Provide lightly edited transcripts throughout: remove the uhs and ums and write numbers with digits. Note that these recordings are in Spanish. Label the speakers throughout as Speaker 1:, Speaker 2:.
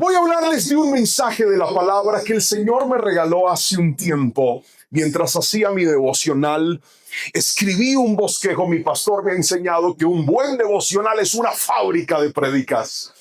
Speaker 1: Voy a hablarles de un mensaje de la palabra que el Señor me regaló hace un tiempo. Mientras hacía mi devocional, escribí un bosquejo. Mi pastor me ha enseñado que un buen devocional es una fábrica de prédicas.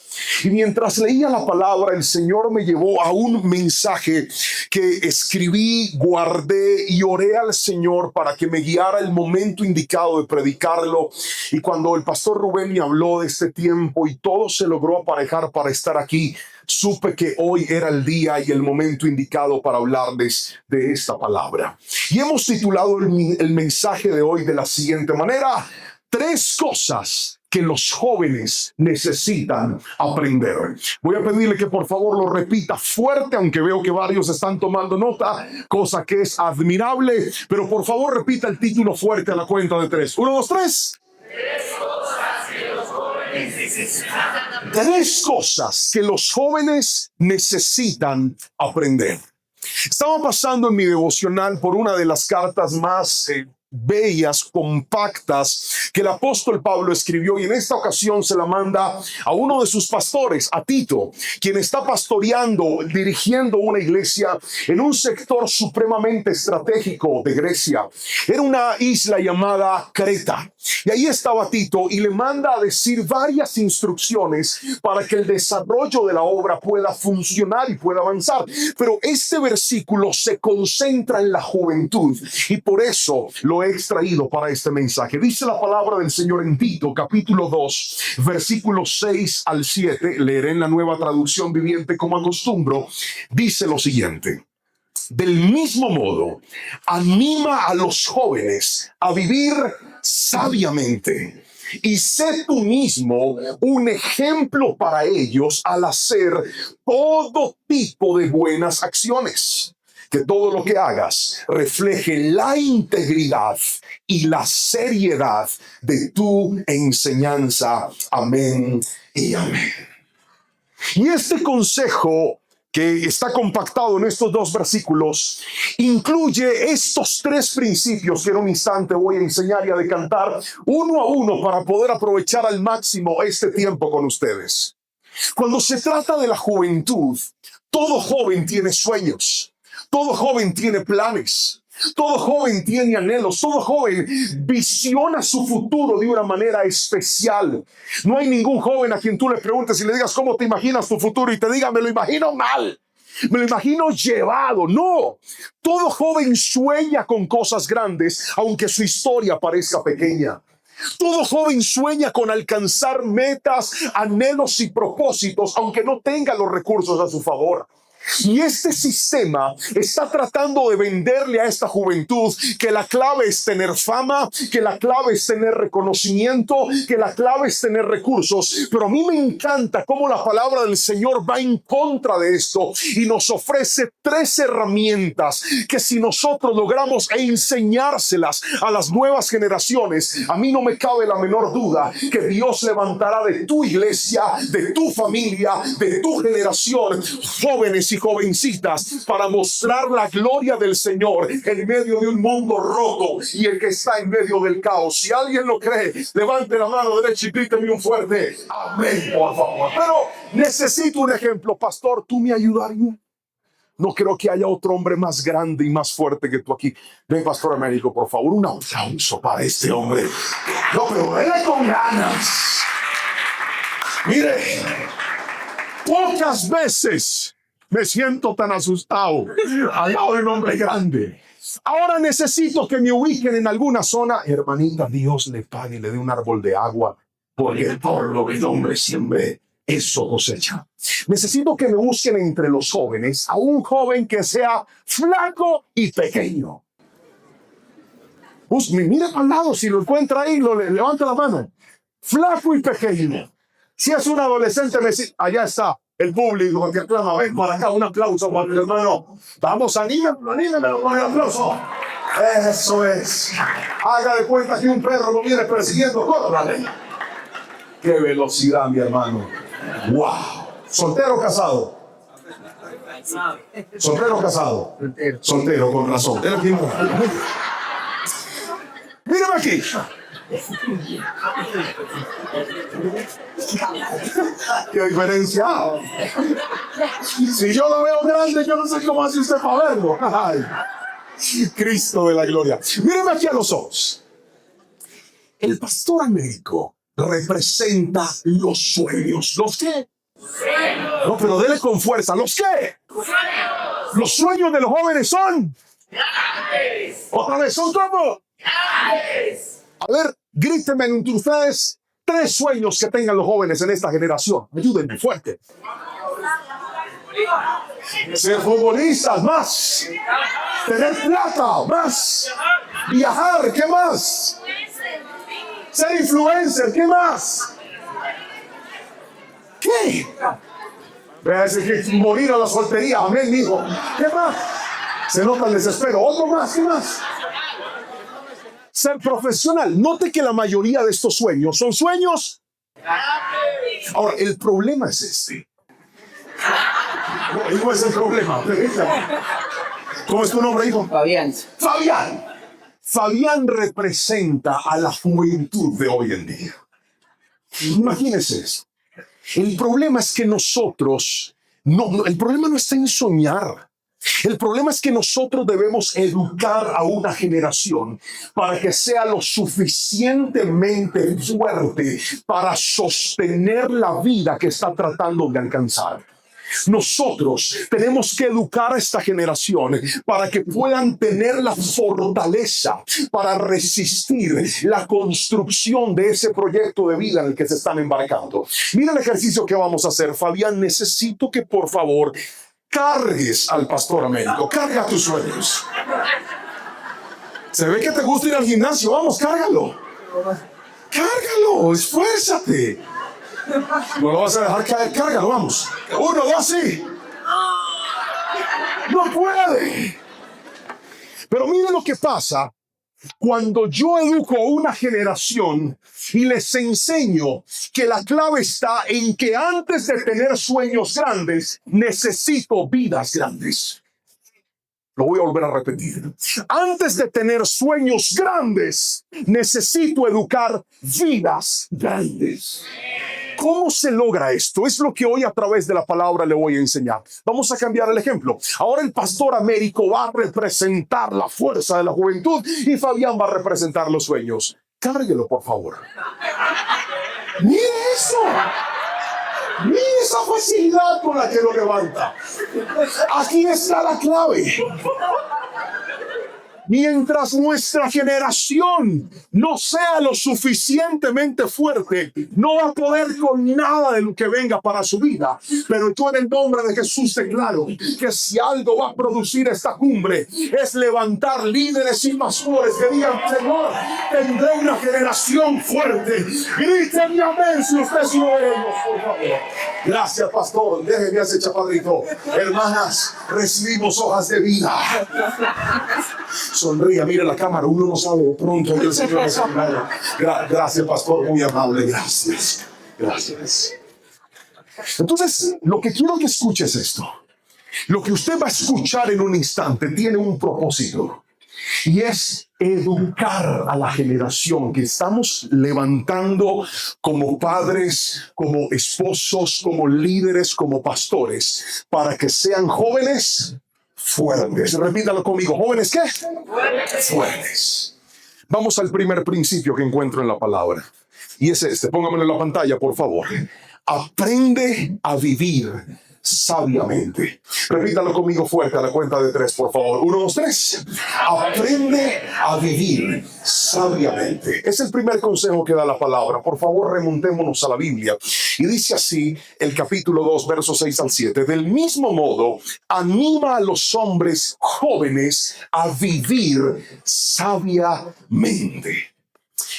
Speaker 1: Y mientras leía la palabra, el Señor me llevó a un mensaje que escribí, guardé y oré al Señor para que me guiara el momento indicado de predicarlo. Y cuando el pastor Rubén me habló de este tiempo y todo se logró aparejar para estar aquí, supe que hoy era el día y el momento indicado para hablarles de esta palabra. Y hemos titulado el mensaje de hoy de la siguiente manera: 3 cosas que los jóvenes necesitan aprender. Voy a pedirle que por favor lo repita fuerte, aunque veo que varios están tomando nota, cosa que es admirable, pero por favor repita el título fuerte a la cuenta de 3. 1, 2, 3.
Speaker 2: 3 cosas que los jóvenes necesitan.
Speaker 1: 3 cosas que los jóvenes necesitan aprender. Estaba pasando en mi devocional por una de las cartas más bellas, compactas que el apóstol Pablo escribió, y en esta ocasión se la manda a uno de sus pastores, a Tito, quien está pastoreando, dirigiendo una iglesia en un sector supremamente estratégico de Grecia. Era una isla llamada Creta, y ahí estaba Tito, y le manda a decir varias instrucciones para que el desarrollo de la obra pueda funcionar y pueda avanzar. Pero este versículo se concentra en la juventud, y por eso lo he extraído para este mensaje. Dice la palabra del Señor en Tito, capítulo 2, versículos 6 al 7. Leeré en la Nueva Traducción Viviente como acostumbro. Dice lo siguiente: del mismo modo, anima a los jóvenes a vivir sabiamente, y sé tú mismo un ejemplo para ellos al hacer todo tipo de buenas acciones. Que todo lo que hagas refleje la integridad y la seriedad de tu enseñanza. Amén y amén. Y este consejo, que está compactado en estos 2 versículos, incluye estos 3 principios que en un instante voy a enseñar y a decantar uno a uno para poder aprovechar al máximo este tiempo con ustedes. Cuando se trata de la juventud, todo joven tiene sueños. Todo joven tiene planes, todo joven tiene anhelos, todo joven visiona su futuro de una manera especial. No hay ningún joven a quien tú le preguntes y le digas cómo te imaginas tu futuro y te diga me lo imagino mal, me lo imagino llevado. No, todo joven sueña con cosas grandes, aunque su historia parezca pequeña. Todo joven sueña con alcanzar metas, anhelos y propósitos, aunque no tenga los recursos a su favor. Y este sistema está tratando de venderle a esta juventud que la clave es tener fama, que la clave es tener reconocimiento, que la clave es tener recursos. Pero a mí me encanta cómo la palabra del Señor va en contra de esto y nos ofrece 3 herramientas que, si nosotros logramos enseñárselas a las nuevas generaciones, a mí no me cabe la menor duda que Dios levantará de tu iglesia, de tu familia, de tu generación, jóvenes y jovencitas para mostrar la gloria del Señor en medio de un mundo roto y el que está en medio del caos. Si alguien lo cree, levante la mano derecha y gríteme un fuerte amén, por favor. Pero necesito un ejemplo, pastor, ¿tú me ayudarías? No creo que haya otro hombre más grande y más fuerte que tú aquí. Ven, pastor Américo, por favor, un aplauso para este hombre. No, pero venga con ganas. Mire, pocas veces me siento tan asustado al lado de un hombre grande. Ahora necesito que me ubiquen en alguna zona. Hermanita, Dios le pague y le dé un árbol de agua, porque por lo que el hombre siembre, eso cosecha. Necesito que me busquen entre los jóvenes a un joven que sea flaco y pequeño. Mira al lado, si lo encuentra ahí, levanta la mano. Flaco y pequeño. Si es un adolescente, allá está el público que aclama. Ven para acá, un aplauso para el hermano. Vamos, anímelo con el aplauso. Eso es. Haga de cuenta que un perro lo viene persiguiendo. ¡Córrale! ¡Qué velocidad, mi hermano! ¡Wow! ¿Soltero o casado? ¿Soltero o casado? Soltero, con razón. Mírame aquí. ¿Qué diferencia? Si yo lo veo grande, yo no sé cómo hace usted para verlo. Ay, Cristo de la gloria. Míreme aquí a los ojos. El pastor Américo representa los sueños. ¿Los qué? No, pero dele con fuerza. ¿Los qué? Los sueños de los jóvenes son. Otra vez, ¿son cómo? A ver, grítenme entre ustedes 3 sueños que tengan los jóvenes en esta generación. Ayúdenme fuerte. Ser futbolistas, más. Tener plata, más. Viajar, ¿qué más? Ser influencer, ¿qué más? ¿Qué? Que morir a la soltería, amén, hijo. ¿Qué más? Se nota el desespero. Otro más, ¿qué más? Ser profesional. Note que la mayoría de estos sueños son sueños. Ahora, el problema es este. No es el problema. ¿Cómo es tu nombre, hijo?
Speaker 3: Fabián.
Speaker 1: Fabián. Fabián representa a la juventud de hoy en día. Imagínense eso. El problema es que nosotros, el problema no está en soñar. El problema es que nosotros debemos educar a una generación para que sea lo suficientemente fuerte para sostener la vida que está tratando de alcanzar. Nosotros tenemos que educar a esta generación para que puedan tener la fortaleza para resistir la construcción de ese proyecto de vida en el que se están embarcando. Mira el ejercicio que vamos a hacer. Fabián, necesito que por favor cargues al pastor Américo. Carga tus sueños. Se ve que te gusta ir al gimnasio. Vamos, cárgalo. Cárgalo, esfuérzate. No lo vas a dejar caer, cárgalo, vamos. 1, 2, sí. No puede. Pero miren lo que pasa cuando yo educo a una generación y les enseño que la clave está en que antes de tener sueños grandes, necesito vidas grandes. Lo voy a volver a repetir. Antes de tener sueños grandes, necesito educar vidas grandes. ¿Cómo se logra esto? Es lo que hoy a través de la palabra le voy a enseñar. Vamos a cambiar el ejemplo. Ahora el pastor Américo va a representar la fuerza de la juventud y Fabián va a representar los sueños. Cárguelo, por favor. ¡Mire eso! ¡Mire esa facilidad con la que lo levanta! Aquí está la clave. Mientras nuestra generación no sea lo suficientemente fuerte, no va a poder con nada de lo que venga para su vida. Pero yo en el nombre de Jesús declaro que si algo va a producir esta cumbre es levantar líderes y pastores que digan: Señor, tendré una generación fuerte. Griten y amén si ustedes no ven, por favor. Gracias, pastor. Déjenme hacer chapadrito. Hermanas, recibimos hojas de vida. Sonría, mire la cámara, uno no sabe de pronto el Señor es amado. Gracias, pastor, muy amable, gracias. Gracias. Entonces, lo que quiero que escuches es esto. Lo que usted va a escuchar en un instante tiene un propósito. Y es educar a la generación que estamos levantando como padres, como esposos, como líderes, como pastores, para que sean jóvenes fuertes. Repítalo conmigo. ¿Jóvenes qué? Fuertes. Vamos al primer principio que encuentro en la palabra. Y es este. Póngamelo en la pantalla, por favor. Aprende a vivir sabiamente. Repítalo conmigo fuerte a la cuenta de 3, por favor. 1, 2, 3. Aprende a vivir sabiamente. Es el primer consejo que da la palabra. Por favor, remontémonos a la Biblia. Y dice así el capítulo 2, versos 6 al 7. Del mismo modo, anima a los hombres jóvenes a vivir sabiamente.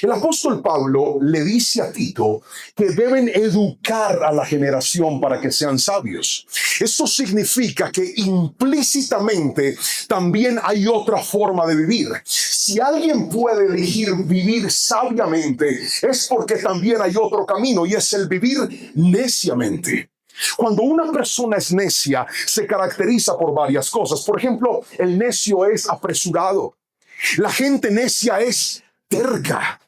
Speaker 1: El apóstol Pablo le dice a Tito que deben educar a la generación para que sean sabios. Esto significa que implícitamente también hay otra forma de vivir. Si alguien puede elegir vivir sabiamente, es porque también hay otro camino, y es el vivir neciamente. Cuando una persona es necia, se caracteriza por varias cosas. Por ejemplo, el necio es apresurado. La gente necia es terca.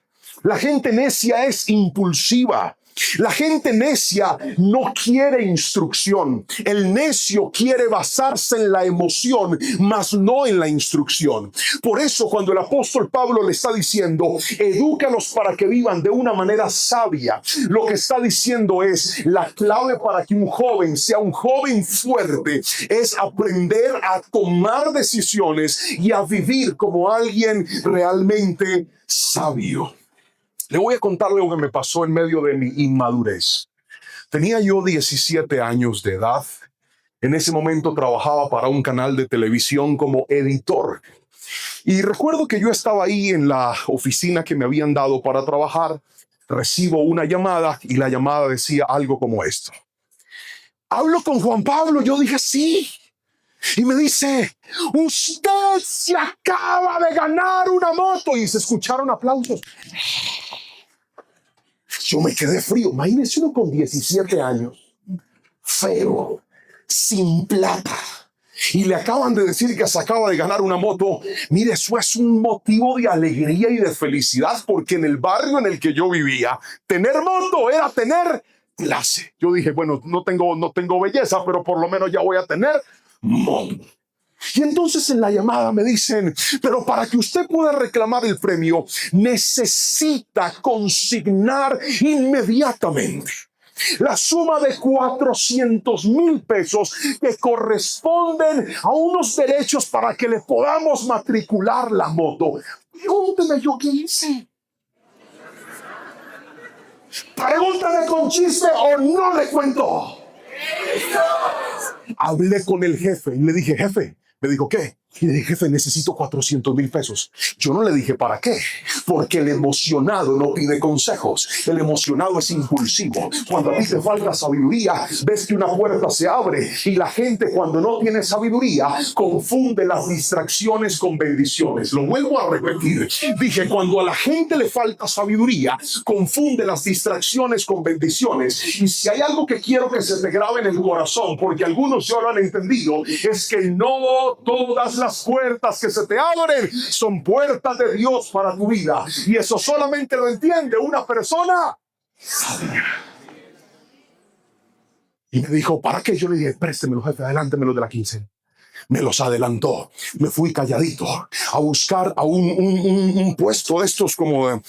Speaker 1: La gente necia es impulsiva. La gente necia no quiere instrucción. El necio quiere basarse en la emoción, mas no en la instrucción. Por eso cuando el apóstol Pablo le está diciendo, edúcalos para que vivan de una manera sabia, lo que está diciendo es, la clave para que un joven sea un joven fuerte es aprender a tomar decisiones y a vivir como alguien realmente sabio. Le voy a contar lo que me pasó en medio de mi inmadurez. Tenía yo 17 años de edad. En ese momento trabajaba para un canal de televisión como editor. Y recuerdo que yo estaba ahí en la oficina que me habían dado para trabajar. Recibo una llamada y la llamada decía algo como esto. ¿Hablo con Juan Pablo? Yo dije sí. Y me dice, usted se acaba de ganar una moto. Y se escucharon aplausos. Yo me quedé frío. Imagínense uno con 17 años, feo, sin plata, y le acaban de decir que se acaba de ganar una moto. Mire, eso es un motivo de alegría y de felicidad, porque en el barrio en el que yo vivía, tener moto era tener clase. Yo dije, bueno, no tengo belleza, pero por lo menos ya voy a tener moto. Y entonces en la llamada me dicen, pero para que usted pueda reclamar el premio, necesita consignar inmediatamente la suma de 400,000 pesos que corresponden a unos derechos para que le podamos matricular la moto. Pregúnteme yo qué hice. Pregúntame con chiste o no le cuento. Hablé con el jefe y le dije, jefe. Me dijo, ¿qué? Y le dije, jefe, necesito 400,000 pesos. Yo no le dije, ¿para qué? Porque el emocionado no pide consejos. El emocionado es impulsivo. Cuando a ti te falta sabiduría, ves que una puerta se abre. Y la gente, cuando no tiene sabiduría, confunde las distracciones con bendiciones. Lo vuelvo a repetir. Dije, cuando a la gente le falta sabiduría, confunde las distracciones con bendiciones. Y si hay algo que quiero que se te grabe en el corazón, porque algunos ya lo han entendido, es que no todas las puertas que se te abren son puertas de Dios para tu vida. Y eso solamente lo entiende una persona sabia. Y me dijo, ¿para qué? Yo le dije, préstemelo, jefe, adelántemelo de la quincena. Me los adelantó. Me fui calladito a buscar a un puesto de estos como ay,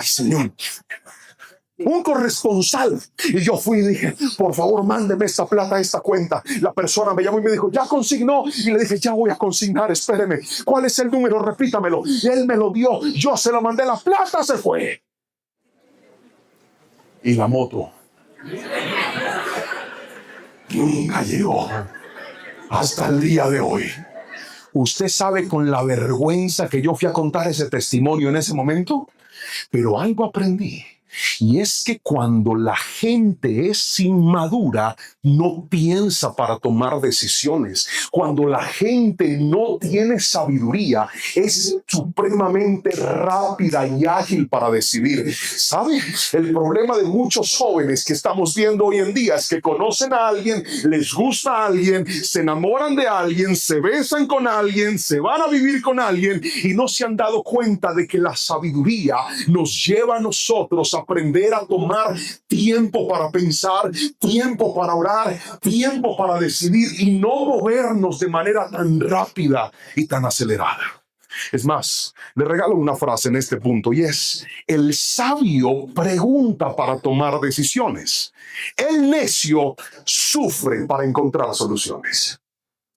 Speaker 1: señor, un corresponsal. Y yo fui y dije, por favor, mándeme esta plata a esta cuenta. La persona me llamó y me dijo, ¿ya consignó? Y le dije, ya voy a consignar, espéreme. ¿Cuál es el número? Repítamelo. Y él me lo dio. Yo se lo mandé, la plata se fue. Y la moto nunca llegó hasta el día de hoy. Usted sabe con la vergüenza que yo fui a contar ese testimonio en ese momento, pero algo aprendí. Y es que cuando la gente es inmadura, no piensa para tomar decisiones. Cuando la gente no tiene sabiduría, es supremamente rápida y ágil para decidir. ¿Sabe? El problema de muchos jóvenes que estamos viendo hoy en día es que conocen a alguien, les gusta a alguien, se enamoran de alguien, se besan con alguien, se van a vivir con alguien y no se han dado cuenta de que la sabiduría nos lleva a nosotros a aprender a tomar tiempo para pensar, tiempo para orar, tiempo para decidir y no movernos de manera tan rápida y tan acelerada. Es más, le regalo una frase en este punto y es: el sabio pregunta para tomar decisiones. El necio sufre para encontrar soluciones.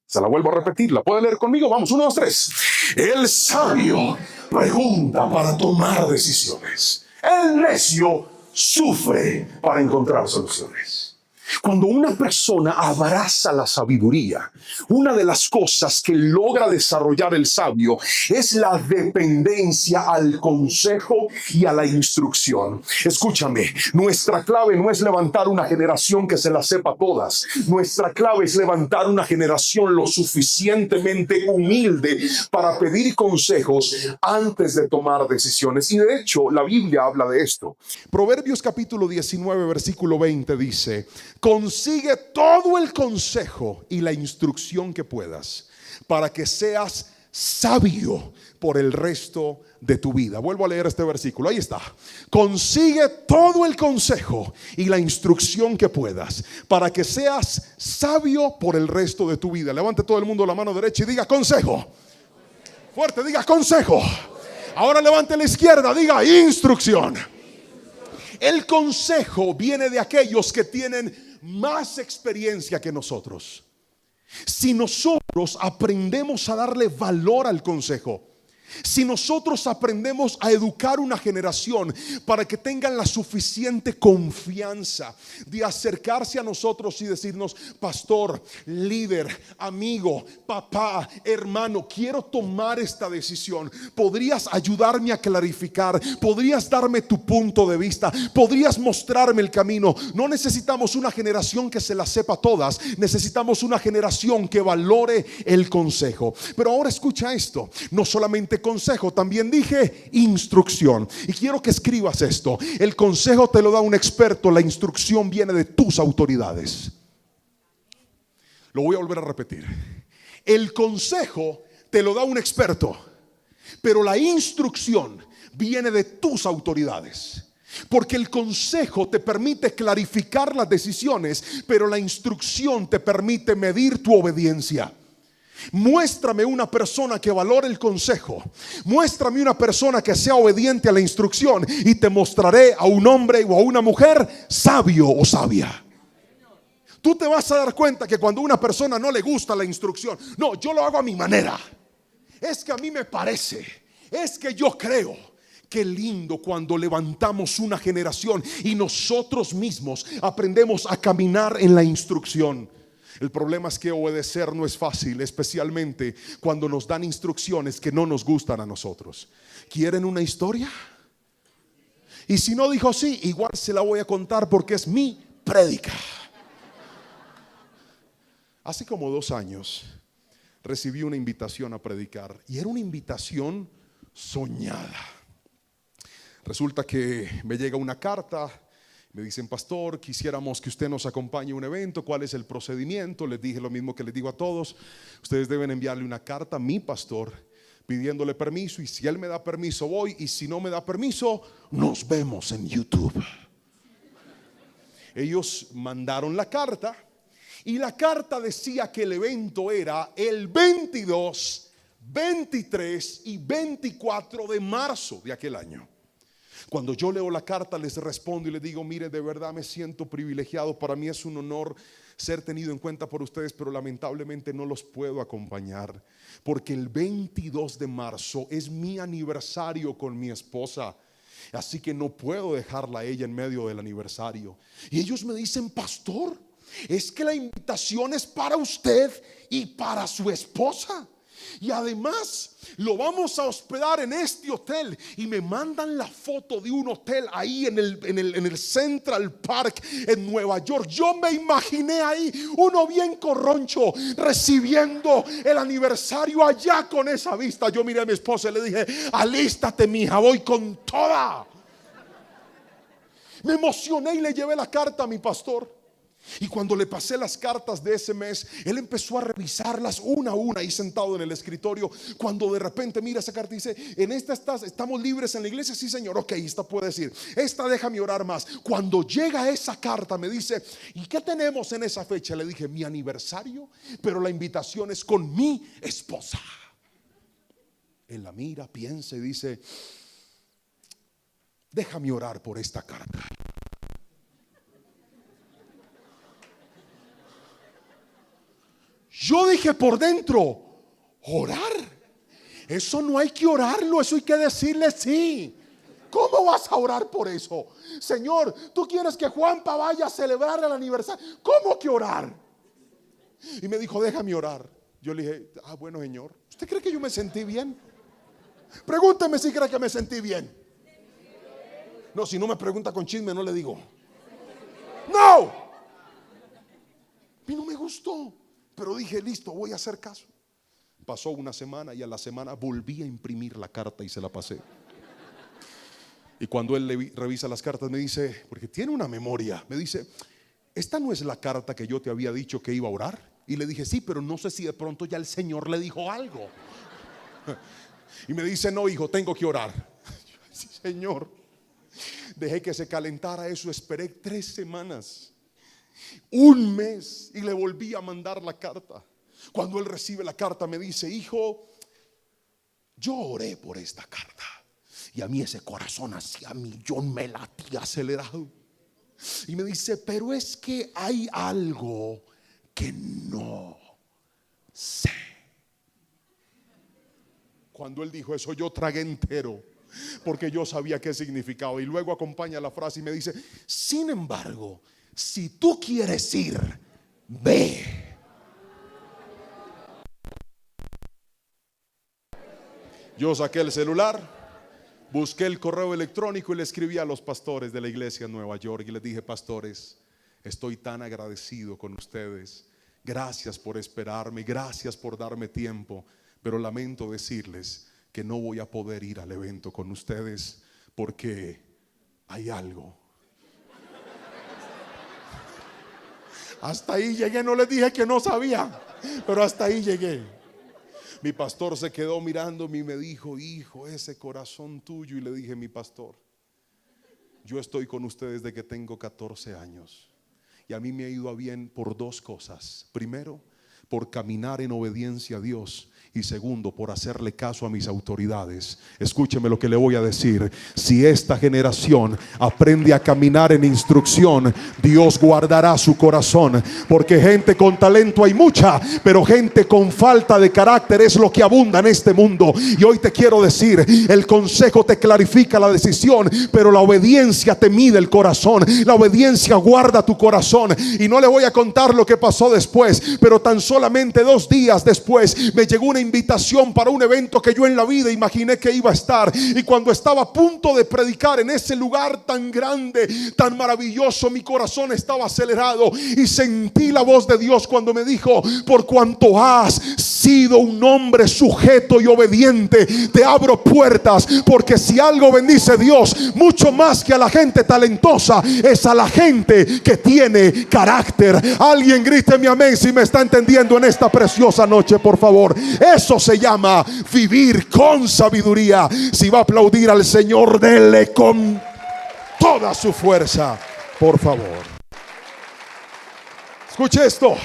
Speaker 1: Se la vuelvo a repetir, ¿la puede leer conmigo? Vamos, 1, 2, 3. El sabio pregunta para tomar decisiones. El necio sufre para encontrar soluciones. Cuando una persona abraza la sabiduría, una de las cosas que logra desarrollar el sabio es la dependencia al consejo y a la instrucción. Escúchame, nuestra clave no es levantar una generación que se la sepa todas. Nuestra clave es levantar una generación lo suficientemente humilde para pedir consejos antes de tomar decisiones. Y de hecho, la Biblia habla de esto. Proverbios capítulo 19, versículo 20 dice: consigue todo el consejo y la instrucción que puedas, para que seas
Speaker 3: sabio por el resto de tu vida. Vuelvo a leer este versículo, ahí está. Consigue todo el consejo y la instrucción que puedas para que seas sabio por el resto de tu vida. Levante todo el mundo la mano derecha y diga consejo. Fuerte, diga consejo. Ahora levante la izquierda, diga instrucción. El consejo viene de aquellos que tienen más experiencia que nosotros. Si nosotros aprendemos a darle valor al consejo, si nosotros aprendemos a educar una generación para que tengan la suficiente confianza de acercarse a nosotros y decirnos: pastor, líder, amigo, papá, hermano, quiero tomar esta decisión, ¿podrías ayudarme a clarificar? ¿Podrías darme tu punto de vista? ¿Podrías mostrarme el camino? No necesitamos una generación que se las sepa todas, necesitamos una generación que valore el consejo. Pero ahora escucha esto, no solamente consejo, también dije instrucción. Y quiero que escribas esto: el consejo te lo da un experto, la instrucción viene de tus autoridades. Lo voy a volver a repetir. El consejo te lo da un experto, pero la instrucción viene de tus autoridades. Porque el consejo te permite clarificar las decisiones, pero la instrucción te permite medir tu obediencia. Muéstrame una persona que valore el consejo, muéstrame una persona que sea obediente a la instrucción, y te mostraré a un hombre o a una mujer sabio o sabia. Tú te vas a dar cuenta que cuando a una persona no le gusta la instrucción, no, yo lo hago a mi manera, es que a mí me parece, es que yo creo. Qué lindo cuando levantamos una generación y nosotros mismos aprendemos a caminar en la instrucción. El problema es que obedecer no es fácil, especialmente cuando nos dan instrucciones que no nos gustan a nosotros. ¿Quieren una historia? Y si no dijo sí, igual se la voy a contar porque es mi prédica. Hace como 2 años recibí una invitación a predicar, y era una invitación soñada. Resulta que me llega una carta. Me dicen: pastor, quisiéramos que usted nos acompañe a un evento. ¿Cuál es el procedimiento? Les dije lo mismo que les digo a todos: ustedes deben enviarle una carta a mi pastor pidiéndole permiso, y si él me da permiso voy, y si no me da permiso nos vemos en YouTube. Ellos mandaron la carta, y la carta decía que el evento era el 22, 23 y 24 de marzo de aquel año. Cuando yo leo la carta, les respondo y les digo: mire, de verdad me siento privilegiado, para mí es un honor ser tenido en cuenta por ustedes, pero lamentablemente no los puedo acompañar, porque el 22 de marzo es mi aniversario con mi esposa, así que no puedo dejarla a ella en medio del aniversario. Y ellos me dicen: pastor, es que la invitación es para usted y para su esposa, y además lo vamos a hospedar en este hotel. Y me mandan la foto de un hotel ahí en el Central Park en Nueva York. Yo me imaginé ahí uno bien corroncho recibiendo el aniversario allá con esa vista. Yo miré a mi esposa y le dije: alístate, mija, voy con toda. Me emocioné y le llevé la carta a mi pastor. Y cuando le pasé las cartas de ese mes, él empezó a revisarlas una a una ahí sentado en el escritorio. Cuando de repente mira esa carta y dice: en esta estamos libres en la iglesia. Sí, señor, ok, esta puede decir, esta déjame orar más. Cuando llega esa carta me dice: ¿y qué tenemos en esa fecha? Le dije: mi aniversario, pero la invitación es con mi esposa. Él la mira, piensa y dice: déjame orar por esta carta. Yo dije por dentro: orar, eso no hay que orarlo, eso hay que decirle sí. ¿Cómo vas a orar por eso? Señor, tú quieres que Juanpa vaya a celebrar el aniversario, ¿cómo que orar? Y me dijo: déjame orar. Yo le dije: bueno, señor, ¿usted cree que yo me sentí bien? Pregúnteme si cree que me sentí bien. No, si no me pregunta con chisme no le digo. No, a mí no me gustó. Pero dije: listo, voy a hacer caso. Pasó una semana y a la semana volví a imprimir la carta y se la pasé. Y cuando él revisa las cartas me dice, porque tiene una memoria, me dice: ¿esta no es la carta que yo te había dicho que iba a orar? Y le dije: sí, pero no sé si de pronto ya el Señor le dijo algo. Y me dice, no, hijo, tengo que orar. Sí, Señor. Dejé que se calentara eso, esperé 3 semanas, 1 mes, y le volví a mandar la carta. Cuando él recibe la carta me dice, hijo, yo oré por esta carta y a mí ese corazón hacía millón, me latía acelerado. Y me dice, pero es que hay algo que no sé. Cuando él dijo eso, yo tragué entero, porque yo sabía qué significaba. Y luego acompaña la frase y me dice, sin embargo, si tú quieres ir, ve. Yo saqué el celular, busqué el correo electrónico y le escribí a los pastores de la iglesia en Nueva York y les dije, pastores, estoy tan agradecido con ustedes. Gracias por esperarme, gracias por darme tiempo, pero lamento decirles que no voy a poder ir al evento con ustedes porque hay algo. Hasta ahí llegué, no les dije que no sabía, pero hasta ahí llegué. Mi pastor se quedó mirándome y me dijo, hijo, ese corazón tuyo. Y le dije, mi pastor, yo estoy con ustedes desde que tengo 14 años. Y a mí me ha ido a bien por 2 cosas. Primero, por caminar en obediencia a Dios. Y segundo, por hacerle caso a mis autoridades. Escúcheme lo que le voy a decir. Si esta generación aprende a caminar en instrucción, Dios guardará su corazón. Porque gente con talento hay mucha, pero gente con falta de carácter es lo que abunda en este mundo. Y hoy te quiero decir, el consejo te clarifica la decisión, pero la obediencia te mide el corazón. La obediencia guarda tu corazón. Y no le voy a contar lo que pasó después, pero tan solamente 2 días después me llegó una invitación para un evento que yo en la vida imaginé que iba a estar. Y cuando estaba a punto de predicar en ese lugar tan grande, tan maravilloso, mi corazón estaba acelerado y sentí la voz de Dios cuando me dijo, por cuanto has sido un hombre sujeto y obediente, te abro puertas, porque si algo bendice Dios mucho más que a la gente talentosa, es a la gente que tiene carácter. Alguien gríteme amén si me está entendiendo en esta preciosa noche, por favor. Eso se llama vivir con sabiduría. Si va a aplaudir al Señor, dele con toda su fuerza, por favor. Escuche esto.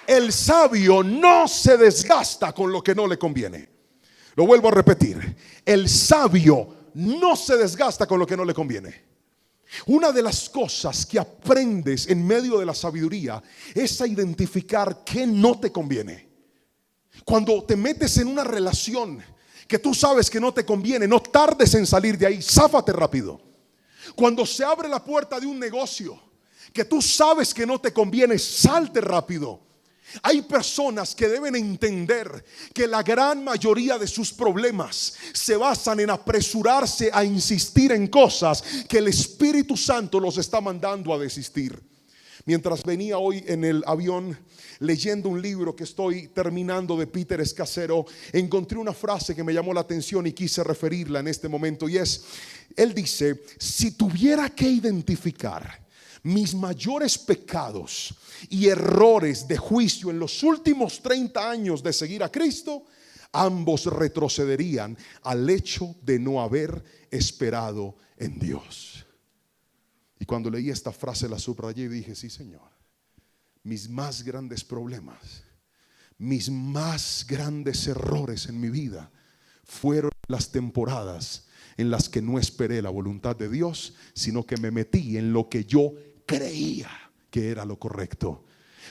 Speaker 3: El sabio no se desgasta con lo que no le conviene. Lo vuelvo a repetir. El sabio no se desgasta con lo que no le conviene. Una de las cosas que aprendes en medio de la sabiduría es a identificar qué no te conviene. Cuando te metes en una relación que tú sabes que no te conviene, no tardes en salir de ahí, záfate rápido. Cuando se abre la puerta de un negocio que tú sabes que no te conviene, salte rápido. Hay personas que deben entender que la gran mayoría de sus problemas se basan en apresurarse a insistir en cosas que el Espíritu Santo los está mandando a desistir. Mientras venía hoy en el avión leyendo un libro que estoy terminando de Peter Escasero, encontré una frase que me llamó la atención y quise referirla en este momento, y es, él dice, si tuviera que identificar mis mayores pecados y errores de juicio en los últimos 30 años de seguir a Cristo, ambos retrocederían al hecho de no haber esperado en Dios. Y cuando leí esta frase la subrayé y dije, sí, Señor, mis más grandes problemas, mis más grandes errores en mi vida fueron las temporadas en las que no esperé la voluntad de Dios, sino que me metí en lo que yo creía que era lo correcto.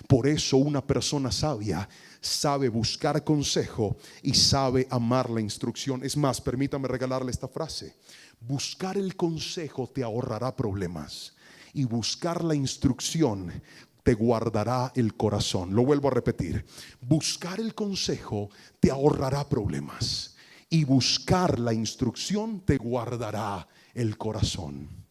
Speaker 3: Por eso una persona sabia sabe buscar consejo y sabe amar la instrucción. Es más, permítame regalarle esta frase: buscar el consejo te ahorrará problemas, y buscar la instrucción te guardará el corazón. Lo vuelvo a repetir: buscar el consejo te ahorrará problemas, y buscar la instrucción te guardará el corazón.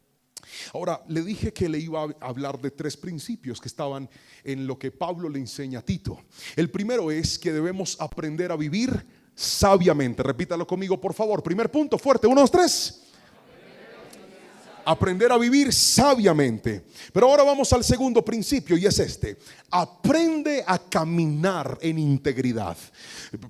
Speaker 3: Ahora, le dije que le iba a hablar de 3 principios que estaban en lo que Pablo le enseña a Tito. El primero es que debemos aprender a vivir sabiamente. Repítalo conmigo, por favor. Primer punto, fuerte, 1, 2, 3. Aprender a vivir sabiamente. Pero ahora vamos al segundo principio y es este: aprende a caminar en integridad.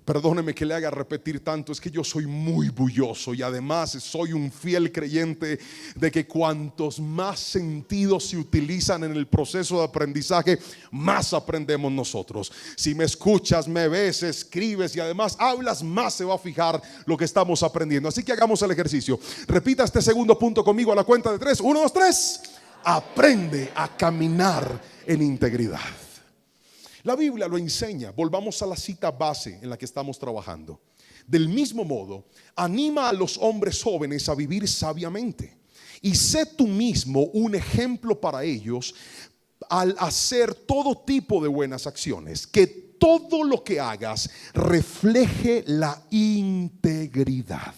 Speaker 3: Perdóneme que le haga repetir tanto, es que yo soy muy bulloso y además soy un fiel creyente de que cuantos más sentidos se utilizan en el proceso de aprendizaje, más aprendemos nosotros. Si me escuchas, me ves, escribes y además hablas, más se va a fijar lo que estamos aprendiendo. Así que hagamos el ejercicio. Repita este segundo punto conmigo a la cuenta de 3. 1, 2, 3. Aprende a caminar en integridad. La Biblia lo enseña. Volvamos a la cita base en la que estamos trabajando. Del mismo modo, anima a los hombres jóvenes a vivir sabiamente y sé tú mismo un ejemplo para ellos al hacer todo tipo de buenas acciones. Que todo lo que hagas refleje la integridad.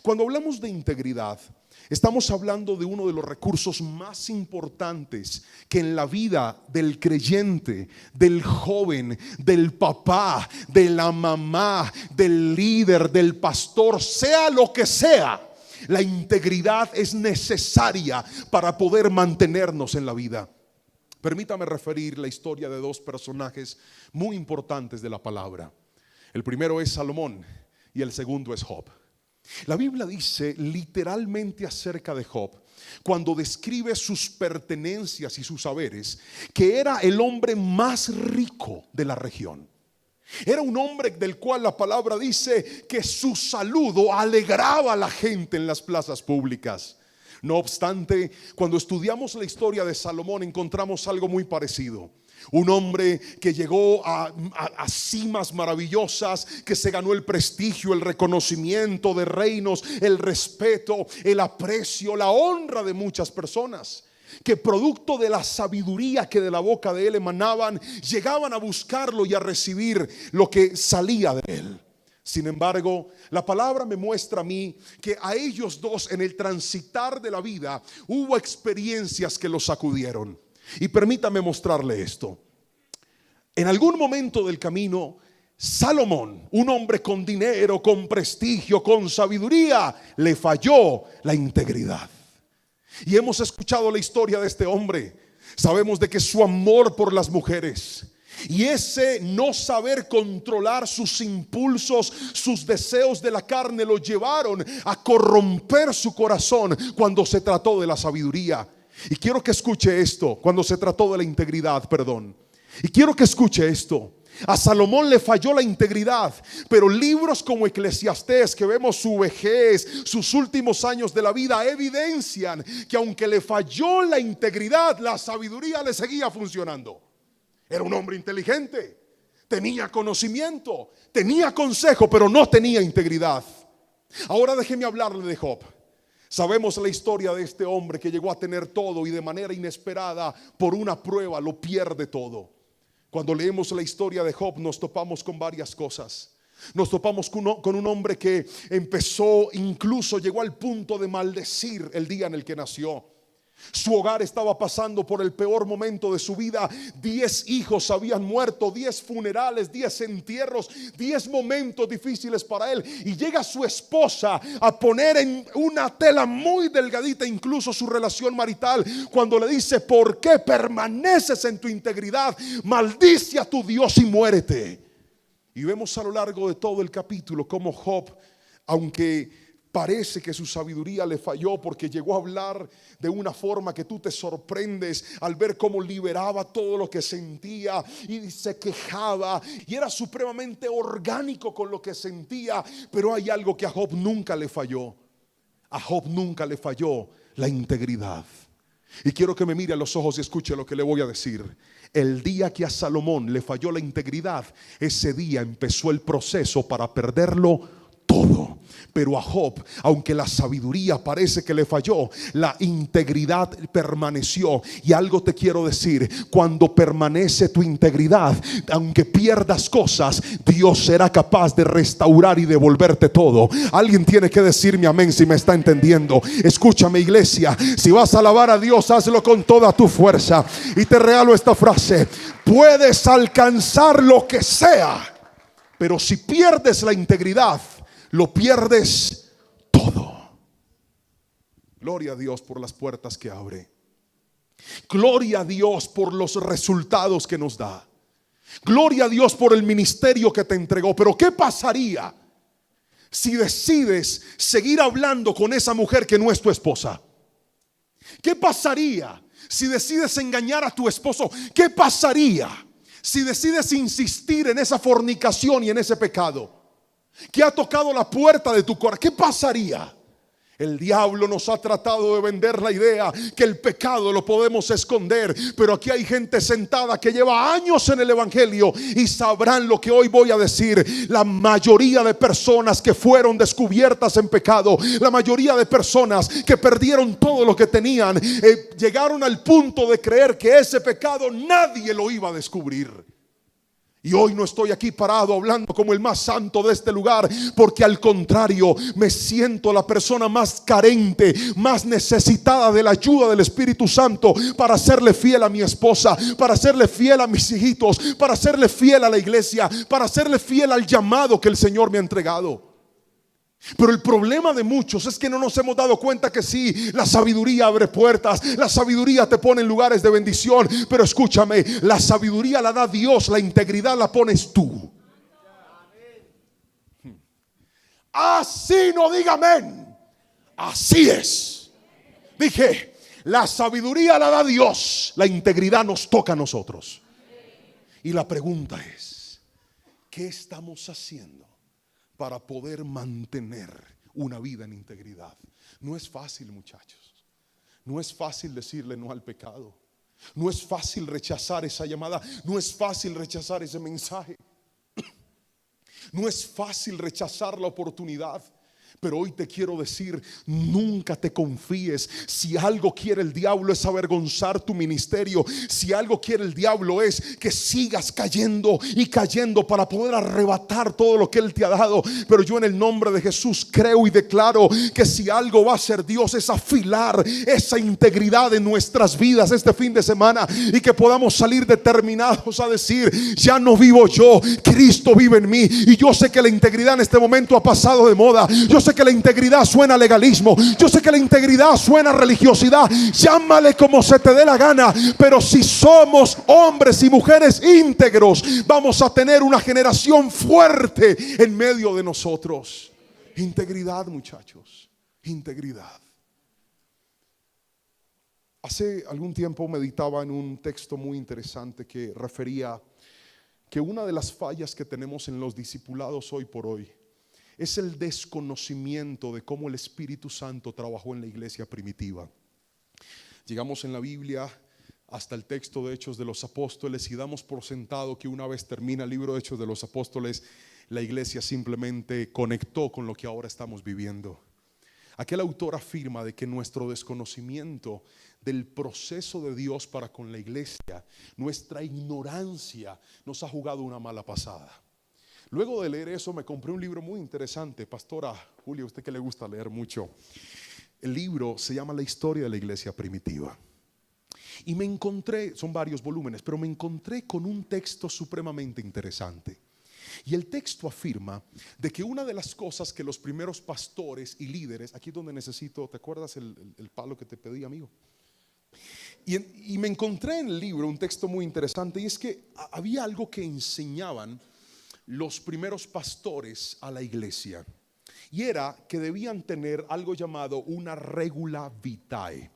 Speaker 3: Cuando hablamos de integridad, estamos hablando de uno de los recursos más importantes que en la vida del creyente, del joven, del papá, de la mamá, del líder, del pastor, sea lo que sea, la integridad es necesaria para poder mantenernos en la vida. Permítame referir la historia de dos personajes muy importantes de la palabra. El primero es Salomón y el segundo es Job. La Biblia dice literalmente acerca de Job, cuando describe sus pertenencias y sus haberes, que era el hombre más rico de la región. Era un hombre del cual la palabra dice que su saludo alegraba a la gente en las plazas públicas. No obstante, cuando estudiamos la historia de Salomón encontramos algo muy parecido. Un hombre que llegó a cimas maravillosas, que se ganó el prestigio, el reconocimiento de reinos, el respeto, el aprecio, la honra de muchas personas, que producto de la sabiduría que de la boca de él emanaban, llegaban a buscarlo y a recibir lo que salía de él. Sin embargo, la palabra me muestra a mí que a ellos dos en el transitar de la vida hubo experiencias que los sacudieron. Y permítame mostrarle esto. En algún momento del camino, Salomón, un hombre con dinero, con prestigio, con sabiduría, le falló la integridad. Y hemos escuchado la historia de este hombre. Sabemos de que su amor por las mujeres y ese no saber controlar sus impulsos, sus deseos de la carne, lo llevaron a corromper su corazón cuando se trató de la sabiduría. Y quiero que escuche esto, cuando se trató de la integridad, perdón. Y quiero que escuche esto. A Salomón le falló la integridad, pero libros como Eclesiastés, que vemos su vejez, sus últimos años de la vida, evidencian que aunque le falló la integridad, la sabiduría le seguía funcionando. Era un hombre inteligente, tenía conocimiento, tenía consejo, pero no tenía integridad. Ahora déjeme hablarle de Job. Sabemos la historia de este hombre que llegó a tener todo y de manera inesperada, por una prueba, lo pierde todo. Cuando leemos la historia de Job nos topamos con varias cosas. Nos topamos con un hombre que empezó, incluso llegó al punto de maldecir el día en el que nació. Su hogar estaba pasando por el peor momento de su vida. 10 hijos habían muerto, 10 funerales, 10 entierros, 10 momentos difíciles para él. Y llega su esposa a poner en una tela muy delgadita incluso su relación marital, cuando le dice: ¿por qué permaneces en tu integridad? Maldice a tu Dios y muérete. Y vemos a lo largo de todo el capítulo cómo Job, aunque parece que su sabiduría le falló, porque llegó a hablar de una forma que tú te sorprendes al ver cómo liberaba todo lo que sentía y se quejaba y era supremamente orgánico con lo que sentía. Pero hay algo que a Job nunca le falló. A Job nunca le falló la integridad. Y quiero que me mire a los ojos y escuche lo que le voy a decir. El día que a Salomón le falló la integridad, ese día empezó el proceso para perderlo todo. Pero a Job, aunque la sabiduría parece que le falló, la integridad permaneció. Y algo te quiero decir: cuando permanece tu integridad, aunque pierdas cosas, Dios será capaz de restaurar y devolverte todo. Alguien tiene que decirme amén si me está entendiendo. Escúchame, iglesia, si vas a alabar a Dios, hazlo con toda tu fuerza. Y te regalo esta frase: puedes alcanzar lo que sea, pero si pierdes la integridad, lo pierdes todo. Gloria a Dios por las puertas que abre. Gloria a Dios por los resultados que nos da. Gloria a Dios por el ministerio que te entregó. Pero ¿qué pasaría si decides seguir hablando con esa mujer que no es tu esposa? ¿Qué pasaría si decides engañar a tu esposo? ¿Qué pasaría si decides insistir en esa fornicación y en ese pecado que ha tocado la puerta de tu corazón? ¿Qué pasaría? El diablo nos ha tratado de vender la idea que el pecado lo podemos esconder, pero aquí hay gente sentada que lleva años en el evangelio y sabrán lo que hoy voy a decir. La mayoría de personas que fueron descubiertas en pecado, la mayoría de personas que perdieron todo lo que tenían, llegaron al punto de creer que ese pecado nadie lo iba a descubrir. Y hoy no estoy aquí parado hablando como el más santo de este lugar, porque al contrario me siento la persona más carente, más necesitada de la ayuda del Espíritu Santo para serle fiel a mi esposa, para serle fiel a mis hijitos, para serle fiel a la iglesia, para serle fiel al llamado que el Señor me ha entregado. Pero el problema de muchos es que no nos hemos dado cuenta que sí, la sabiduría abre puertas, la sabiduría te pone en lugares de bendición. Pero escúchame, la sabiduría la da Dios, la integridad la pones tú. Así no diga amén. Así es. Dije, la sabiduría la da Dios, la integridad nos toca a nosotros. Y la pregunta es, ¿qué estamos haciendo para poder mantener una vida en integridad? No es fácil, muchachos. No es fácil decirle no al pecado. No es fácil rechazar esa llamada. No es fácil rechazar ese mensaje. No es fácil rechazar la oportunidad. Pero hoy te quiero decir, nunca te confíes. Si algo quiere el diablo es avergonzar tu ministerio. Si algo quiere el diablo es que sigas cayendo y cayendo para poder arrebatar todo lo que él te ha dado. Pero yo en el nombre de Jesús creo y declaro que si algo va a hacer Dios es afilar esa integridad en nuestras vidas este fin de semana, y que podamos salir determinados a decir, ya no vivo yo, Cristo vive en mí. Y yo sé que la integridad en este momento ha pasado de moda. Yo sé que la integridad suena a legalismo. Yo sé que la integridad suena a religiosidad. Llámale como se te dé la gana. Pero si somos hombres y mujeres íntegros, vamos a tener una generación fuerte en medio de nosotros. Integridad, muchachos. Integridad. Hace algún tiempo meditaba en un texto muy interesante que refería que una de las fallas que tenemos en los discipulados hoy por hoy es el desconocimiento de cómo el Espíritu Santo trabajó en la iglesia primitiva. Llegamos en la Biblia hasta el texto de Hechos de los Apóstoles y damos por sentado que una vez termina el libro de Hechos de los Apóstoles, la iglesia simplemente conectó con lo que ahora estamos viviendo. Aquel autor afirma de que nuestro desconocimiento del proceso de Dios para con la iglesia, nuestra ignorancia, nos ha jugado una mala pasada. Luego de leer eso me compré un libro muy interesante. Pastora Julia, usted que le gusta leer mucho, el libro se llama La historia de la iglesia primitiva. Y me encontré, son varios volúmenes, pero me encontré con un texto supremamente interesante. Y el texto afirma de que una de las cosas que los primeros pastores y líderes, aquí donde necesito, ¿te acuerdas el palo que te pedí, amigo? Y me encontré en el libro un texto muy interesante, y es que había algo que enseñaban los primeros pastores a la iglesia, y era que debían tener algo llamado una regula vitae.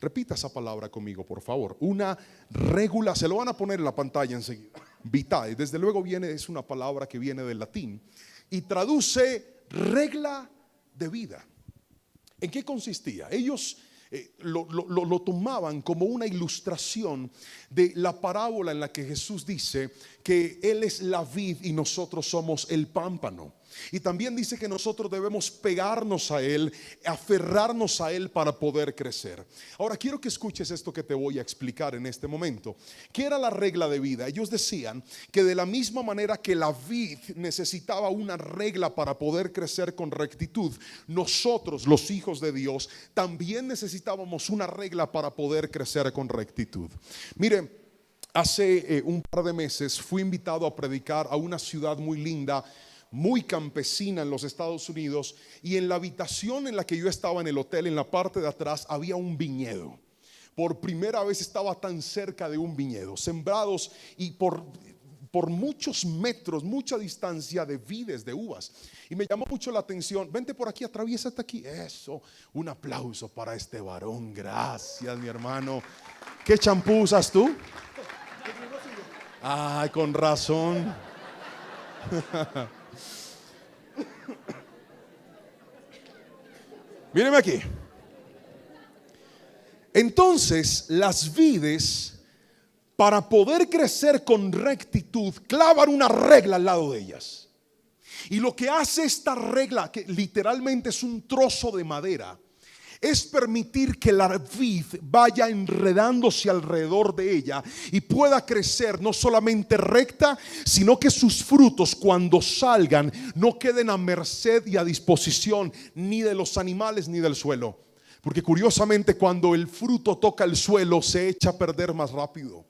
Speaker 3: Repita esa palabra conmigo, por favor. Una regula, se lo van a poner en la pantalla enseguida. Vitae, desde luego es una palabra que viene del latín y traduce regla de vida. ¿En qué consistía? Ellos lo tomaban como una ilustración de la parábola en la que Jesús dice que Él es la vid y nosotros somos el pámpano. Y también dice que nosotros debemos pegarnos a Él, aferrarnos a Él para poder crecer. Ahora quiero que escuches esto que te voy a explicar en este momento. ¿Qué era la regla de vida? Ellos decían que de la misma manera que la vid necesitaba una regla para poder crecer con rectitud, nosotros, los hijos de Dios, también necesitábamos una regla para poder crecer con rectitud. Miren, hace un par de meses fui invitado a predicar a una ciudad muy linda, muy campesina en los Estados Unidos, y en la habitación en la que yo estaba en el hotel, en la parte de atrás, había un viñedo. Por primera vez estaba tan cerca de un viñedo, sembrados y por muchos metros, mucha distancia, de vides, de uvas. Y me llamó mucho la atención. Vente por aquí, atraviésate aquí. Eso, un aplauso para este varón. Gracias, mi hermano. ¿Qué champú usas tú? Ay, con razón. Míreme aquí. Entonces, las vides, para poder crecer con rectitud, clavan una regla al lado de ellas. Y lo que hace esta regla, que literalmente es un trozo de madera, es permitir que la vid vaya enredándose alrededor de ella y pueda crecer no solamente recta, sino que sus frutos, cuando salgan, no queden a merced y a disposición ni de los animales ni del suelo. Porque curiosamente, cuando el fruto toca el suelo, se echa a perder más rápido.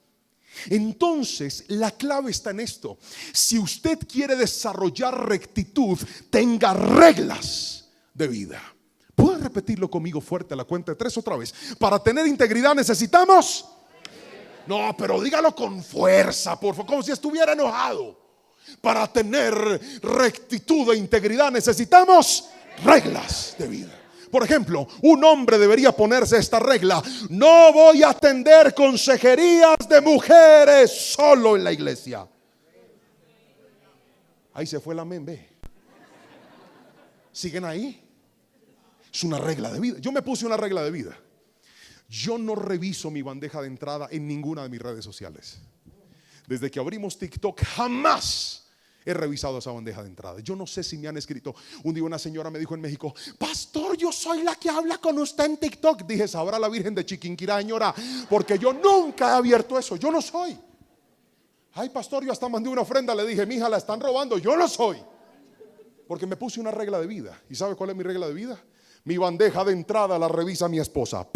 Speaker 3: Entonces, la clave está en esto: si usted quiere desarrollar rectitud, tenga reglas de vida. ¿Puede repetirlo conmigo fuerte a la cuenta de 3 otra vez? Para tener integridad necesitamos. No, pero dígalo con fuerza, por favor, como si estuviera enojado. Para tener rectitud e integridad necesitamos reglas de vida. Por ejemplo, un hombre debería ponerse esta regla: no voy a atender consejerías de mujeres solo en la iglesia. Ahí se fue el amén, ve. ¿Siguen ahí? Es una regla de vida. Yo me puse una regla de vida. Yo no reviso mi bandeja de entrada en ninguna de mis redes sociales. Desde que abrimos TikTok, jamás he revisado esa bandeja de entrada. Yo no sé si me han escrito. Un día una señora me dijo en México: pastor, yo soy la que habla con usted en TikTok. Dije: sabrá la Virgen de Chiquinquirá, señora, porque yo nunca he abierto eso. Yo no soy. Ay, pastor, yo hasta mandé una ofrenda. Le dije: mija, la están robando. Yo no soy. Porque me puse una regla de vida. ¿Y sabe cuál es mi regla de vida? Mi bandeja de entrada la revisa mi esposa.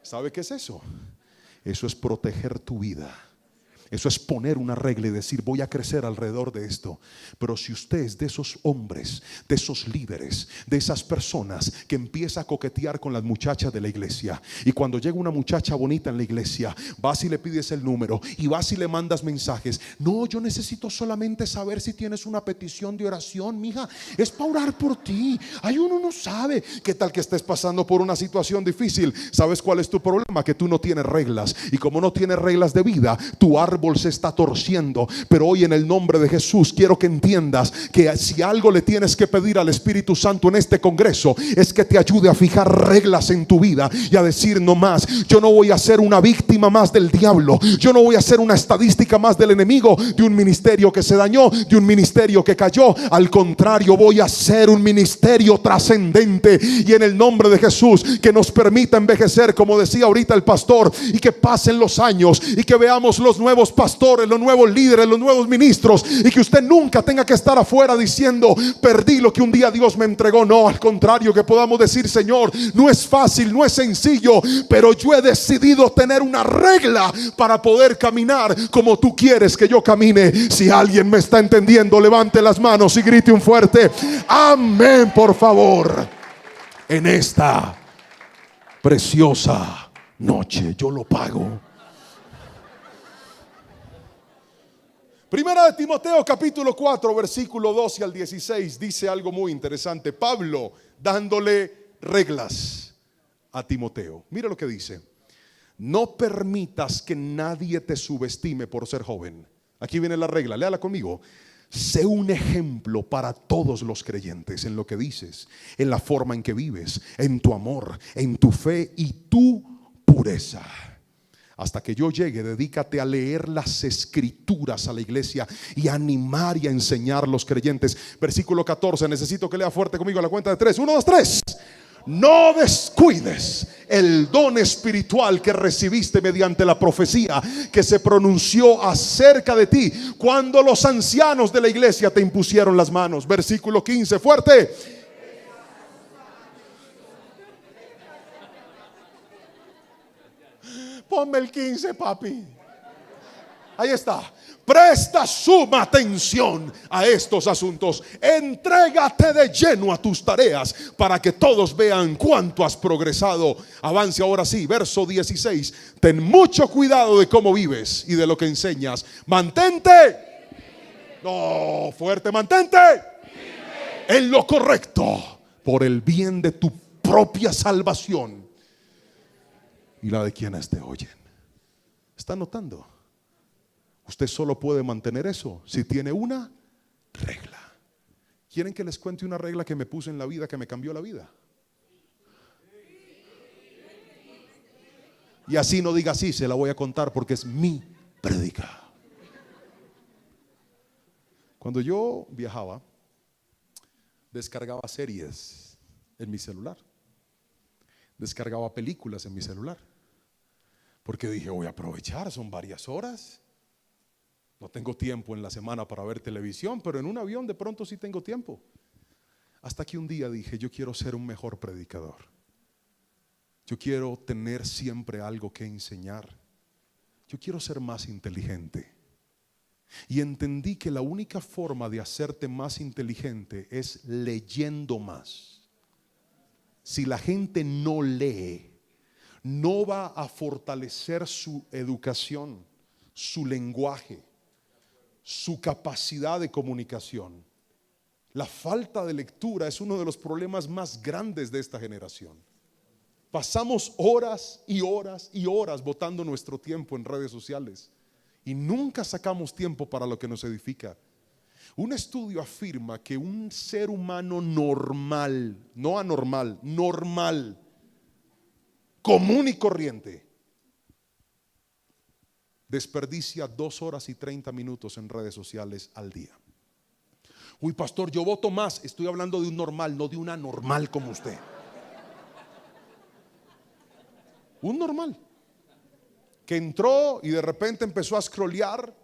Speaker 3: ¿Sabe qué es eso? Eso es proteger tu vida. Eso es poner una regla y decir: voy a crecer alrededor de esto. Pero si usted es de esos hombres, de esos líderes, de esas personas que empieza a coquetear con las muchachas de la iglesia, y cuando llega una muchacha bonita en la iglesia, vas y le pides el número, y vas y le mandas mensajes: no, yo necesito solamente saber si tienes una petición de oración, mija, es para orar por ti. Ay, uno no sabe. ¿Qué tal que estés pasando por una situación difícil? ¿Sabes cuál es tu problema? Que tú no tienes reglas, y como no tienes reglas de vida, tu árbol se está torciendo. Pero hoy, en el nombre de Jesús, quiero que entiendas que si algo le tienes que pedir al Espíritu Santo en este congreso, es que te ayude a fijar reglas en tu vida y a decir: no más, yo no voy a ser una víctima más del diablo, yo no voy a ser una estadística más del enemigo, de un ministerio que se dañó, de un ministerio que cayó. Al contrario, voy a ser un ministerio trascendente, y en el nombre de Jesús, que nos permita envejecer, como decía ahorita el pastor, y que pasen los años y que veamos los nuevos pastores, los nuevos líderes, los nuevos ministros, y que usted nunca tenga que estar afuera diciendo: perdí lo que un día Dios me entregó. No, al contrario, que podamos decir: Señor, no es fácil, no es sencillo, pero yo he decidido tener una regla para poder caminar como tú quieres que yo camine. Si alguien me está entendiendo, levante las manos y grite un fuerte amén, por favor. En esta preciosa noche, yo lo pago. Primera de Timoteo capítulo 4 versículo 12 al 16 dice algo muy interesante. Pablo dándole reglas a Timoteo. Mira lo que dice: no permitas que nadie te subestime por ser joven. Aquí viene la regla, léala conmigo. Sé un ejemplo para todos los creyentes en lo que dices, en la forma en que vives, en tu amor, en tu fe y tu pureza. Hasta que yo llegue, dedícate a leer las escrituras a la iglesia y a animar y a enseñar a los creyentes. Versículo 14, necesito que lea fuerte conmigo a la cuenta de 3. 1, 2, 3. No descuides el don espiritual que recibiste mediante la profecía que se pronunció acerca de ti cuando los ancianos de la iglesia te impusieron las manos. Versículo 15, fuerte. Ponme el 15, papi. Ahí está. Presta suma atención a estos asuntos. Entrégate de lleno a tus tareas para que todos vean cuánto has progresado. Avance ahora sí, verso 16. Ten mucho cuidado de cómo vives y de lo que enseñas. Mantente. No, fuerte, mantente en lo correcto por el bien de tu propia salvación y la de quienes te oyen. ¿Está notando? Usted solo puede mantener eso si tiene una regla. ¿Quieren que les cuente una regla que me puse en la vida que me cambió la vida? Y así no diga así, se la voy a contar porque es mi prédica. Cuando yo viajaba, descargaba series en mi celular, descargaba películas en mi celular, porque dije, voy a aprovechar, son varias horas. No tengo tiempo en la semana para ver televisión, pero en un avión de pronto sí tengo tiempo. Hasta que un día dije, yo quiero ser un mejor predicador. Yo quiero tener siempre algo que enseñar. Yo quiero ser más inteligente. Y entendí que la única forma de hacerte más inteligente es leyendo más. Si la gente no lee, no va a fortalecer su educación, su lenguaje, su capacidad de comunicación. La falta de lectura es uno de los problemas más grandes de esta generación. Pasamos horas y horas y horas botando nuestro tiempo en redes sociales y nunca sacamos tiempo para lo que nos edifica. Un estudio afirma que un ser humano normal, no anormal, normal, común y corriente, desperdicia 2 horas y 30 minutos en redes sociales al día. Uy, pastor, yo voto más. Estoy hablando de un normal, no de un anormal como usted. Un normal que entró y de repente empezó a scrollear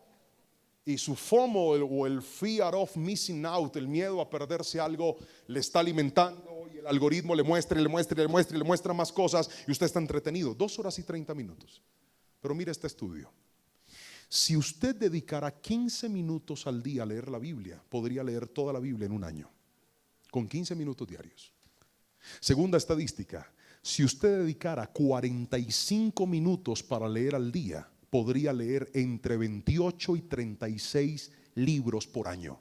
Speaker 3: y su FOMO o el fear of missing out, el miedo a perderse algo, le está alimentando y el algoritmo le muestra y le muestra y le muestra y le muestra más cosas y usted está entretenido. 2 horas y 30 minutos. Pero mire este estudio. Si usted dedicara 15 minutos al día a leer la Biblia, podría leer toda la Biblia en un año, con 15 minutos diarios. Segunda estadística, si usted dedicara 45 minutos para leer al día, podría leer entre 28 y 36 libros por año.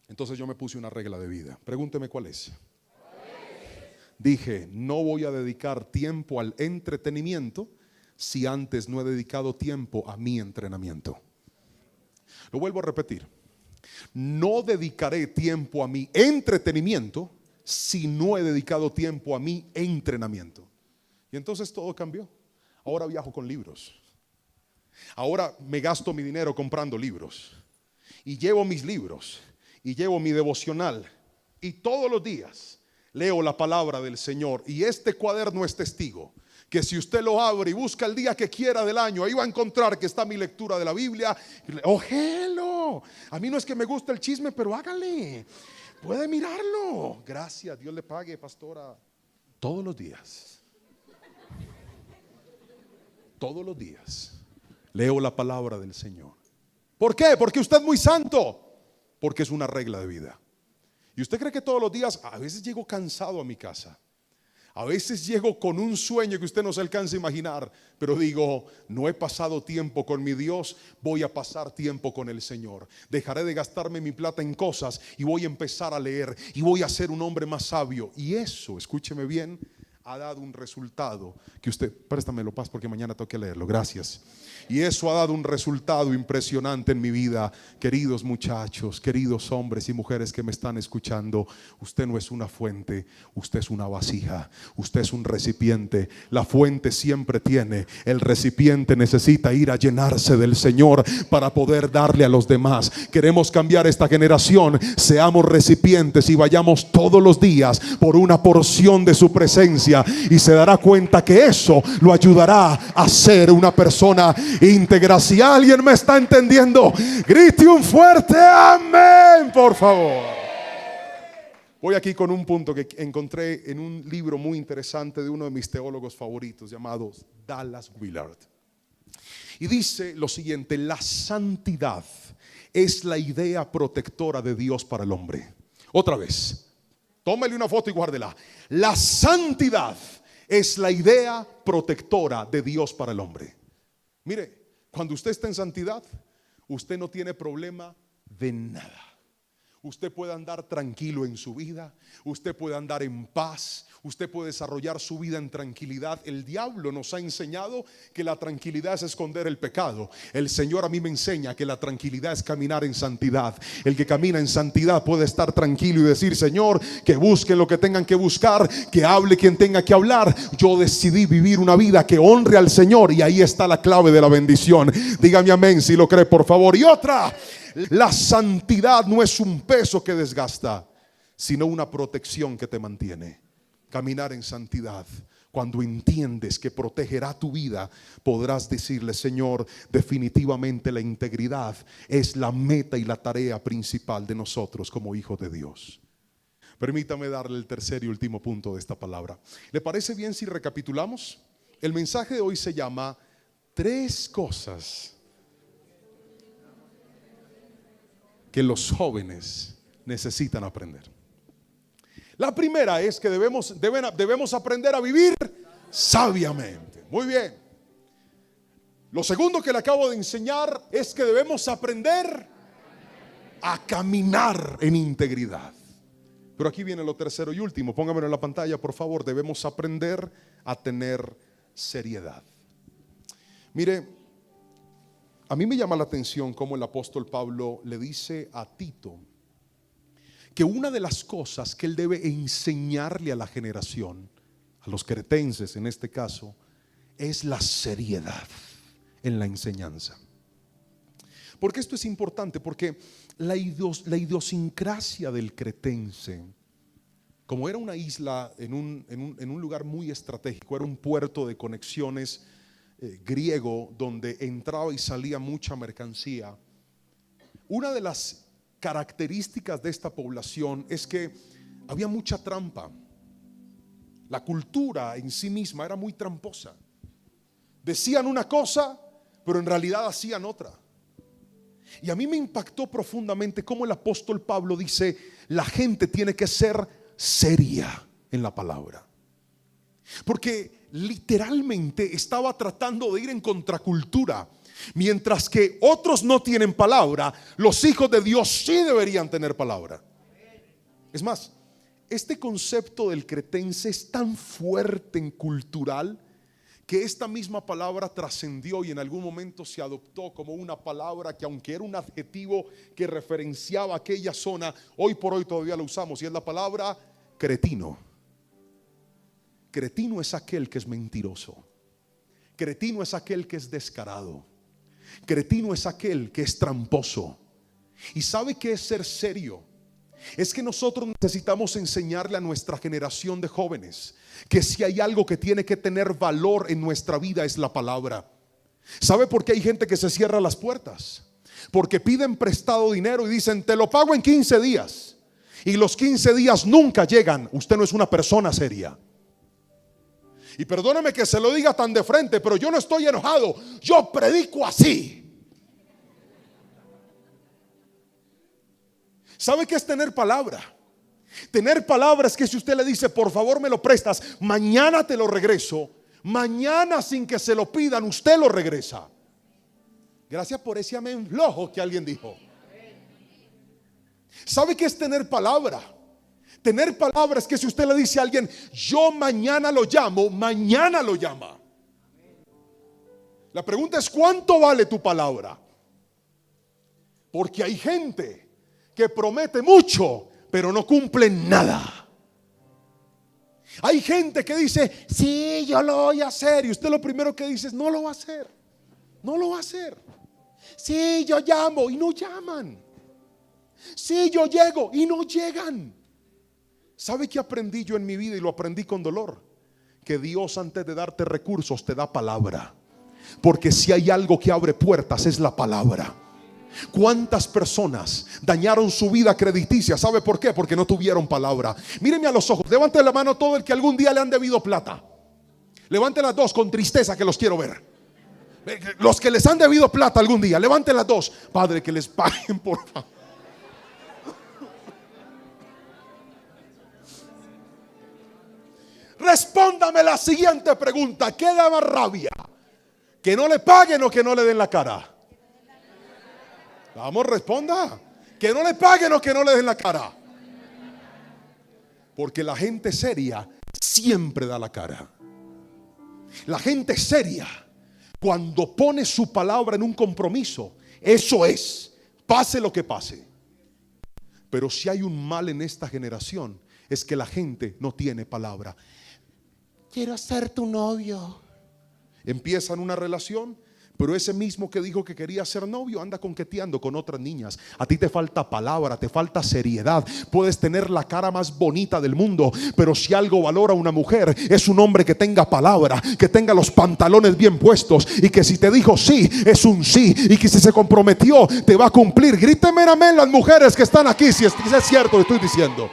Speaker 3: Entonces yo me puse una regla de vida. Pregúnteme cuál es. Dije, no voy a dedicar tiempo al entretenimiento si antes no he dedicado tiempo a mi entrenamiento. Lo vuelvo a repetir. No dedicaré tiempo a mi entretenimiento si no he dedicado tiempo a mi entrenamiento. Y entonces todo cambió. Ahora viajo con libros. Ahora me gasto mi dinero comprando libros. Y llevo mis libros. Y llevo mi devocional. Y todos los días leo la palabra del Señor. Y este cuaderno es testigo que si usted lo abre y busca el día que quiera del año, ahí va a encontrar que está mi lectura de la Biblia. ¡Ójelo! A mí no es que me guste el chisme, pero hágale. Puede mirarlo. Gracias, Dios le pague, pastora. Todos los días. Todos los días leo la palabra del Señor. ¿Por qué? Porque usted es muy santo. Porque es una regla de vida. Y usted cree que todos los días, a veces llego cansado a mi casa. A veces llego con un sueño que usted no se alcanza a imaginar, pero digo, no he pasado tiempo con mi Dios, voy a pasar tiempo con el Señor. Dejaré de gastarme mi plata en cosas y voy a empezar a leer y voy a ser un hombre más sabio. Y eso, escúcheme bien, ha dado un resultado que usted, préstamelo, Paz, porque mañana tengo que leerlo, gracias. Y eso ha dado un resultado impresionante en mi vida. Queridos muchachos, queridos hombres y mujeres que me están escuchando, usted no es una fuente, usted es una vasija, usted es un recipiente. La fuente siempre tiene, el recipiente necesita ir a llenarse del Señor para poder darle a los demás. Queremos cambiar esta generación, seamos recipientes y vayamos todos los días por una porción de su presencia y se dará cuenta que eso lo ayudará a ser una persona íntegra. Si alguien me está entendiendo, grite un fuerte amén, por favor. Voy aquí con un punto que encontré en un libro muy interesante de uno de mis teólogos favoritos, llamado Dallas Willard. Y dice lo siguiente: la santidad es la idea protectora de Dios para el hombre. Otra vez, tómale una foto y guárdela. La santidad es la idea protectora de Dios para el hombre. Mire, cuando usted está en santidad, usted no tiene problema de nada. Usted puede andar tranquilo en su vida, usted puede andar en paz, usted puede desarrollar su vida en tranquilidad. El diablo nos ha enseñado que la tranquilidad es esconder el pecado. El Señor a mí me enseña que la tranquilidad es caminar en santidad. El que camina en santidad puede estar tranquilo y decir: Señor, que busquen lo que tengan que buscar, que hable quien tenga que hablar. Yo decidí vivir una vida que honre al Señor, y ahí está la clave de la bendición. Dígame amén si lo cree, por favor. Y otra: la santidad no es un peso que desgasta, sino una protección que te mantiene. Caminar en santidad, cuando entiendes que protegerá tu vida, podrás decirle: Señor, definitivamente la integridad es la meta y la tarea principal de nosotros como hijos de Dios. Permítame darle el tercer y último punto de esta palabra. ¿Le parece bien si recapitulamos? El mensaje de hoy se llama 3 cosas que los jóvenes necesitan aprender. La primera es que debemos aprender a vivir sabiamente. Muy bien. Lo segundo que le acabo de enseñar es que debemos aprender a caminar en integridad. Pero aquí viene lo tercero y último. Póngamelo en la pantalla, por favor. Debemos aprender a tener seriedad. Mire, a mí me llama la atención cómo el apóstol Pablo le dice a Tito que una de las cosas que él debe enseñarle a la generación, a los cretenses en este caso, es la seriedad en la enseñanza. ¿Por qué esto es importante? Porque la idiosincrasia del cretense, como era una isla en un lugar muy estratégico, era un puerto de conexiones griego donde entraba y salía mucha mercancía. Una de las características de esta población es que había mucha trampa. La cultura en sí misma era muy tramposa. Decían una cosa, pero en realidad hacían otra. Y a mí me impactó profundamente cómo el apóstol Pablo dice: la gente tiene que ser seria en la palabra. Porque literalmente estaba tratando de ir en contracultura. Mientras que otros no tienen palabra, los hijos de Dios sí deberían tener palabra. Es más, este concepto del cretense es tan fuerte en cultural que esta misma palabra trascendió y en algún momento se adoptó como una palabra que, aunque era un adjetivo que referenciaba aquella zona, hoy por hoy todavía la usamos, y es la palabra cretino. Cretino es aquel que es mentiroso. Cretino es aquel que es descarado. Cretino es aquel que es tramposo. ¿Y sabe qué es ser serio? Es que nosotros necesitamos enseñarle a nuestra generación de jóvenes que si hay algo que tiene que tener valor en nuestra vida es la palabra. ¿Sabe por qué hay gente que se cierra las puertas? Porque piden prestado dinero y dicen: te lo pago en 15 días. Y los 15 días nunca llegan. Usted no es una persona seria. Y perdóneme que se lo diga tan de frente, pero yo no estoy enojado, yo predico así. ¿Sabe qué es tener palabra? Tener palabra es que si usted le dice: por favor me lo prestas, mañana te lo regreso, mañana sin que se lo pidan usted lo regresa. Gracias por ese amén flojo que alguien dijo. ¿Sabe qué es tener palabra? Tener palabra es que si usted le dice a alguien: yo mañana lo llamo, mañana lo llama. La pregunta es: ¿cuánto vale tu palabra? Porque hay gente que promete mucho pero no cumple nada. Hay gente que dice: sí, yo lo voy a hacer, y usted lo primero que dice es: no lo va a hacer. No lo va a hacer. Sí, yo llamo y no llaman. Sí, yo llego y no llegan. ¿Sabe qué aprendí yo en mi vida? Y lo aprendí con dolor. Que Dios, antes de darte recursos, te da palabra. Porque si hay algo que abre puertas es la palabra. ¿Cuántas personas dañaron su vida crediticia? ¿Sabe por qué? Porque no tuvieron palabra. Míreme a los ojos, levante la mano todo el que algún día le han debido plata. Levanten las dos con tristeza, que los quiero ver. Los que les han debido plata algún día, levanten las dos. Padre, que les paguen, por favor. Respóndame la siguiente pregunta: ¿qué da más rabia? ¿Que no le paguen o que no le den la cara? Vamos, responda. ¿Que no le paguen o que no le den la cara? Porque la gente seria siempre da la cara. La gente seria, cuando pone su palabra en un compromiso, eso es, pase lo que pase. Pero si hay un mal en esta generación, es que la gente no tiene palabra. Quiero ser tu novio. Empiezan una relación, pero ese mismo que dijo que quería ser novio anda conqueteando con otras niñas. A ti te falta palabra, te falta seriedad. Puedes tener la cara más bonita del mundo, pero si algo valora una mujer, es un hombre que tenga palabra, que tenga los pantalones bien puestos, y que si te dijo sí, es un sí, y que si se comprometió, te va a cumplir. Gríteme amén las mujeres que están aquí, si es cierto lo que estoy diciendo.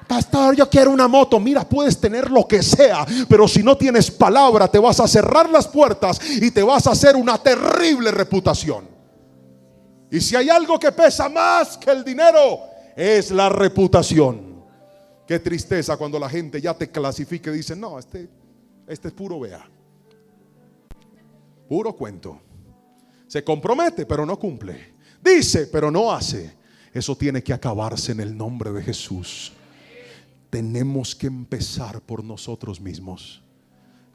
Speaker 3: Pastor, yo quiero una moto. Mira, puedes tener lo que sea, pero si no tienes palabra, te vas a cerrar las puertas y te vas a hacer una terrible reputación. Y si hay algo que pesa más que el dinero, es la reputación. Qué tristeza cuando la gente ya te clasifica y dice: no, este es puro vea, puro cuento. Se compromete pero no cumple, dice pero no hace. Eso tiene que acabarse en el nombre de Jesús. Tenemos que empezar por nosotros mismos.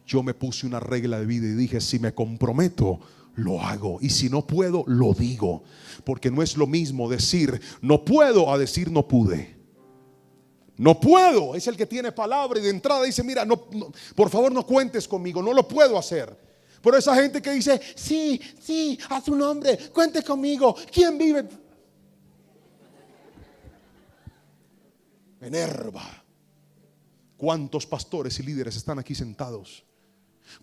Speaker 3: Yo me puse una regla de vida y dije: si me comprometo, lo hago, y si no puedo, lo digo. Porque no es lo mismo decir no puedo a decir no pude. No puedo es el que tiene palabra y de entrada dice: mira, no, por favor no cuentes conmigo, no lo puedo hacer. Pero esa gente que dice: sí, a su nombre, cuente conmigo. ¿Quién vive? Me enerva. ¿Cuántos pastores y líderes están aquí sentados?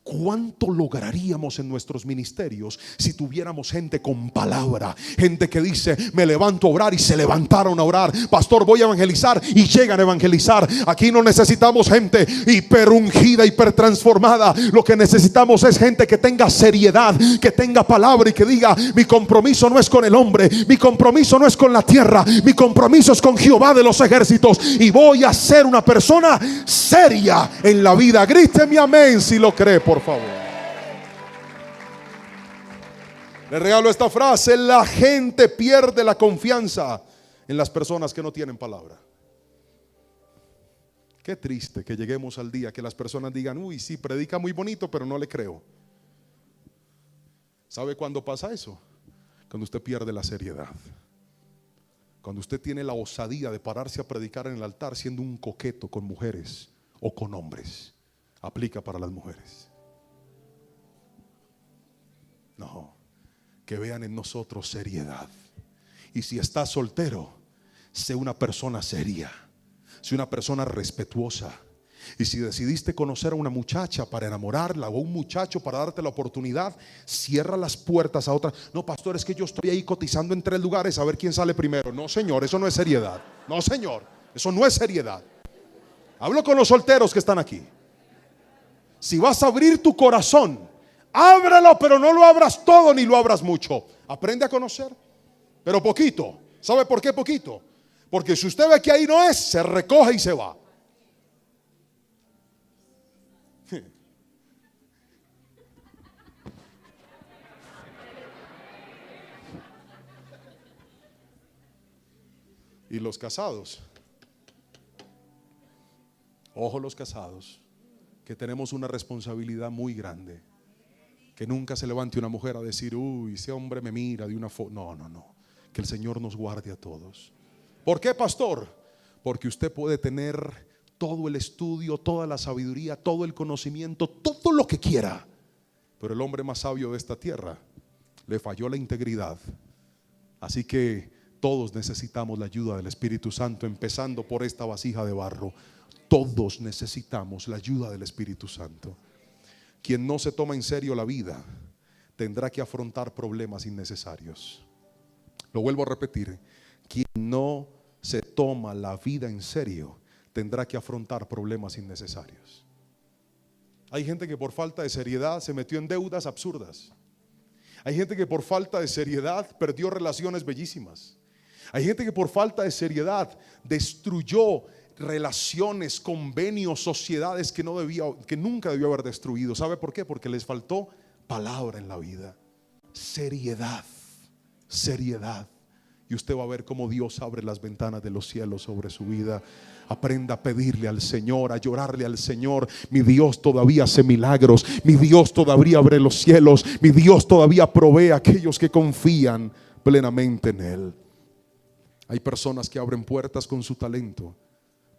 Speaker 3: ¿Cuánto lograríamos en nuestros ministerios si tuviéramos gente con palabra? Gente que dice: me levanto a orar, y se levantaron a orar. Pastor, voy a evangelizar, y llegan a evangelizar. Aquí no necesitamos gente hiper ungida, hiper transformada. Lo que necesitamos es gente que tenga seriedad, que tenga palabra y que diga: mi compromiso no es con el hombre, mi compromiso no es con la tierra, mi compromiso es con Jehová de los ejércitos, y voy a ser una persona seria en la vida. Gríteme amén si lo cree, por favor. Le regalo esta frase: la gente pierde la confianza en las personas que no tienen palabra. Qué triste que lleguemos al día que las personas digan: uy, sí, predica muy bonito, pero no le creo. ¿Sabe cuándo pasa eso? Cuando usted pierde la seriedad. Cuando usted tiene la osadía de pararse a predicar en el altar siendo un coqueto con mujeres o con hombres. Aplica para las mujeres. No, que vean en nosotros seriedad. Y si estás soltero, sé una persona seria, sé una persona respetuosa. Y si decidiste conocer a una muchacha para enamorarla, o un muchacho para darte la oportunidad, cierra las puertas a otra. No, pastor, es que yo estoy ahí cotizando en 3 lugares a ver quién sale primero. No, señor, eso no es seriedad. No, señor, eso no es seriedad. Hablo con los solteros que están aquí. Si vas a abrir tu corazón, ábrelo, pero no lo abras todo ni lo abras mucho. Aprende a conocer, pero poquito. ¿Sabe por qué poquito? Porque si usted ve que ahí no es, se recoge y se va. Y los casados, ojo, los casados, que tenemos una responsabilidad muy grande. Que nunca se levante una mujer a decir: uy, ese hombre me mira de una forma. No. Que el Señor nos guarde a todos. ¿Por qué, pastor? Porque usted puede tener todo el estudio, toda la sabiduría, todo el conocimiento, todo lo que quiera, pero el hombre más sabio de esta tierra le falló la integridad. Así que todos necesitamos la ayuda del Espíritu Santo, empezando por esta vasija de barro. Todos necesitamos la ayuda del Espíritu Santo. Quien no se toma en serio la vida tendrá que afrontar problemas innecesarios. Lo vuelvo a repetir, quien no se toma la vida en serio tendrá que afrontar problemas innecesarios. Hay gente que por falta de seriedad se metió en deudas absurdas. Hay gente que por falta de seriedad perdió relaciones bellísimas. Hay gente que por falta de seriedad destruyó relaciones, convenios, sociedades que nunca debió haber destruido. ¿Sabe por qué? Porque les faltó palabra en la vida. Seriedad, seriedad. Y usted va a ver cómo Dios abre las ventanas de los cielos sobre su vida. Aprenda a pedirle al Señor, a llorarle al Señor. Mi Dios todavía hace milagros. Mi Dios todavía abre los cielos. Mi Dios todavía provee a aquellos que confían plenamente en Él. Hay personas que abren puertas con su talento,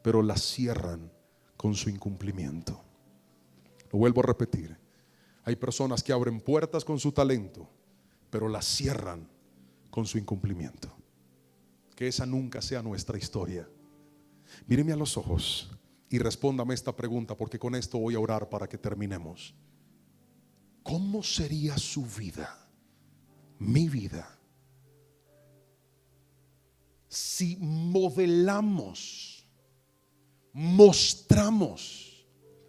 Speaker 3: pero las cierran con su incumplimiento. Lo vuelvo a repetir. Hay personas que abren puertas con su talento, pero las cierran con su incumplimiento. Que esa nunca sea nuestra historia. Míreme a los ojos y respóndame esta pregunta, porque con esto voy a orar para que terminemos. ¿Cómo sería su vida, mi vida, si modelamos, mostramos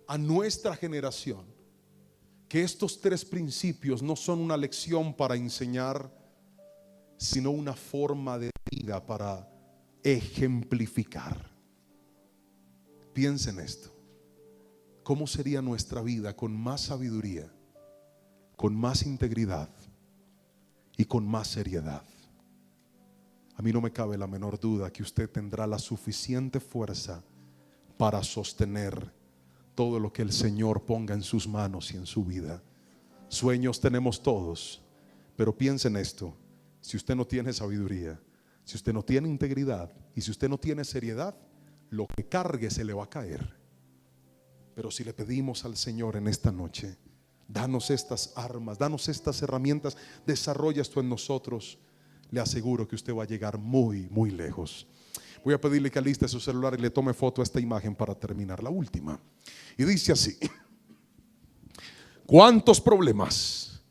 Speaker 3: a nuestra generación que estos 3 principios no son una lección para enseñar, sino una forma de vida para ejemplificar? Piensa en esto. ¿Cómo sería nuestra vida con más sabiduría, con más integridad y con más seriedad? A mí no me cabe la menor duda que usted tendrá la suficiente fuerza para sostener todo lo que el Señor ponga en sus manos y en su vida. Sueños tenemos todos, pero piensa en esto. Si usted no tiene sabiduría, si usted no tiene integridad y si usted no tiene seriedad, lo que cargue se le va a caer. Pero si le pedimos al Señor en esta noche, danos estas armas, danos estas herramientas, desarrolla esto en nosotros, le aseguro que usted va a llegar muy, muy lejos. Voy a pedirle que aliste su celular y le tome foto a esta imagen para terminar, la última. Y dice así: ¿cuántos problemas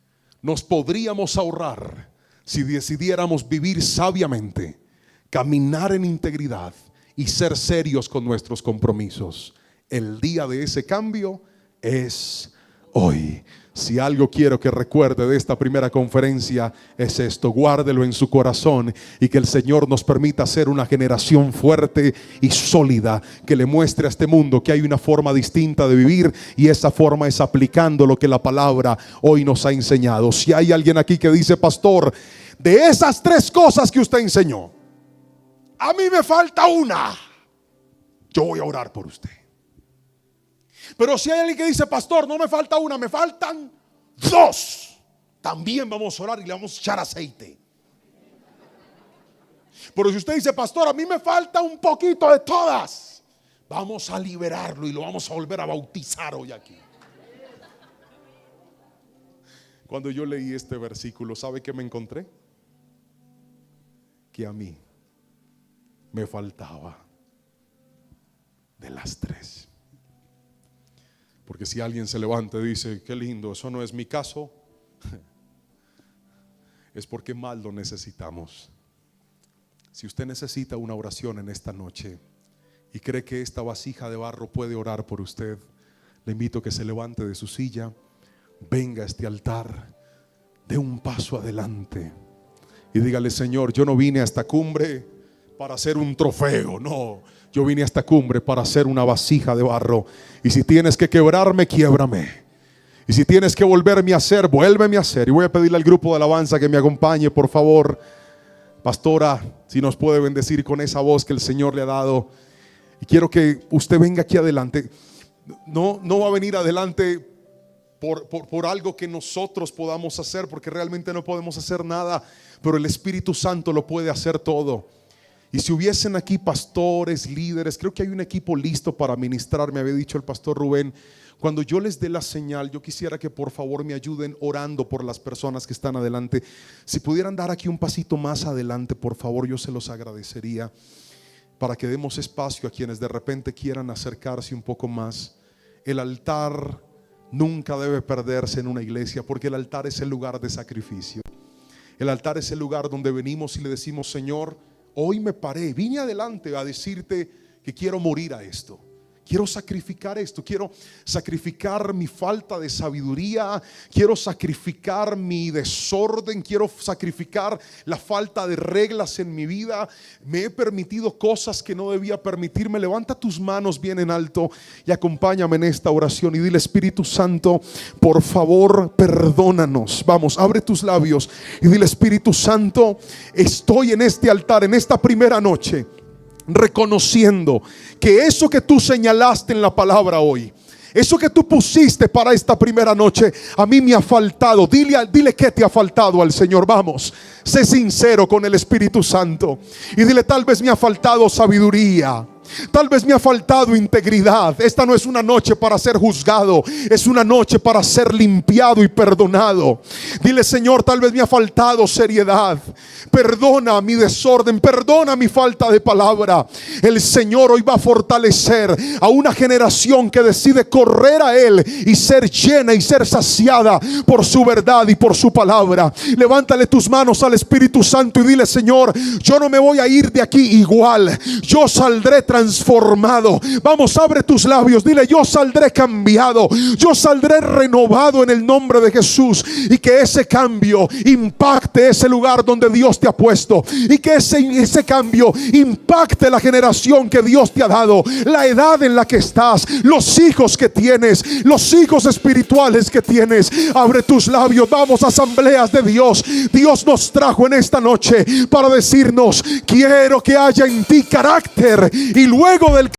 Speaker 3: nos podríamos ahorrar si decidiéramos vivir sabiamente, caminar en integridad y ser serios con nuestros compromisos? El día de ese cambio es hoy. Si algo quiero que recuerde de esta primera conferencia es esto: guárdelo en su corazón y que el Señor nos permita ser una generación fuerte y sólida, que le muestre a este mundo que hay una forma distinta de vivir, y esa forma es aplicando lo que la palabra hoy nos ha enseñado. Si hay alguien aquí que dice: pastor, de esas 3 cosas que usted enseñó, a mí me falta una, yo voy a orar por usted. Pero si hay alguien que dice: pastor, no me falta una, me faltan 2, también vamos a orar y le vamos a echar aceite. Pero si usted dice: pastor, a mí me falta un poquito de todas, vamos a liberarlo y lo vamos a volver a bautizar hoy aquí. Cuando yo leí este versículo, ¿sabe qué me encontré? Que a mí me faltaba de las 3. Porque si alguien se levanta y dice: qué lindo, eso no es mi caso, es porque más lo necesitamos. Si usted necesita una oración en esta noche y cree que esta vasija de barro puede orar por usted, le invito a que se levante de su silla, venga a este altar, dé un paso adelante y dígale: Señor, yo no vine a esta cumbre para hacer un trofeo, no. Yo vine a esta cumbre para hacer una vasija de barro. Y si tienes que quebrarme, quiébrame. Y si tienes que volverme a hacer, vuélveme a hacer. Y voy a pedirle al grupo de alabanza que me acompañe, por favor. Pastora, si nos puede bendecir con esa voz que el Señor le ha dado. Y quiero que usted venga aquí adelante. No va a venir adelante por algo que nosotros podamos hacer, porque realmente no podemos hacer nada, pero el Espíritu Santo lo puede hacer todo. Y si hubiesen aquí pastores, líderes, creo que hay un equipo listo para ministrar. Me había dicho el pastor Rubén: cuando yo les dé la señal, yo quisiera que por favor me ayuden orando por las personas que están adelante. Si pudieran dar aquí un pasito más adelante, por favor, yo se los agradecería, para que demos espacio a quienes de repente quieran acercarse un poco más. El altar nunca debe perderse en una iglesia, porque el altar es el lugar de sacrificio. El altar es el lugar donde venimos y le decimos: Señor, hoy me paré, vine adelante a decirte que quiero morir a esto. Quiero sacrificar esto, quiero sacrificar mi falta de sabiduría, quiero sacrificar mi desorden, quiero sacrificar la falta de reglas en mi vida. Me he permitido cosas que no debía permitirme. Levanta tus manos bien en alto y acompáñame en esta oración y dile: Espíritu Santo, por favor, perdónanos. Vamos, abre tus labios y dile: Espíritu Santo, estoy en este altar, en esta primera noche, reconociendo que eso que tú señalaste en la palabra hoy, eso que tú pusiste para esta primera noche, a mí me ha faltado. Dile qué te ha faltado al Señor. Vamos, sé sincero con el Espíritu Santo y dile: tal vez me ha faltado sabiduría, tal vez me ha faltado integridad. Esta no es una noche para ser juzgado, es una noche para ser limpiado y perdonado. Dile: Señor, tal vez me ha faltado seriedad. Perdona mi desorden, perdona mi falta de palabra. El Señor hoy va a fortalecer a una generación que decide correr a Él y ser llena y ser saciada por su verdad y por su palabra. Levántale tus manos al Espíritu Santo y dile: Señor, yo no me voy a ir de aquí igual, yo saldré transformado. Vamos, abre tus labios, dile: yo saldré cambiado, yo saldré renovado en el nombre de Jesús. Y que ese cambio impacte ese lugar donde Dios te ha puesto, y que ese cambio impacte la generación que Dios te ha dado, la edad en la que estás, los hijos que tienes, los hijos espirituales que tienes. Abre tus labios. Vamos, asambleas de Dios. Dios nos trajo en esta noche para decirnos: quiero que haya en ti carácter, y luego del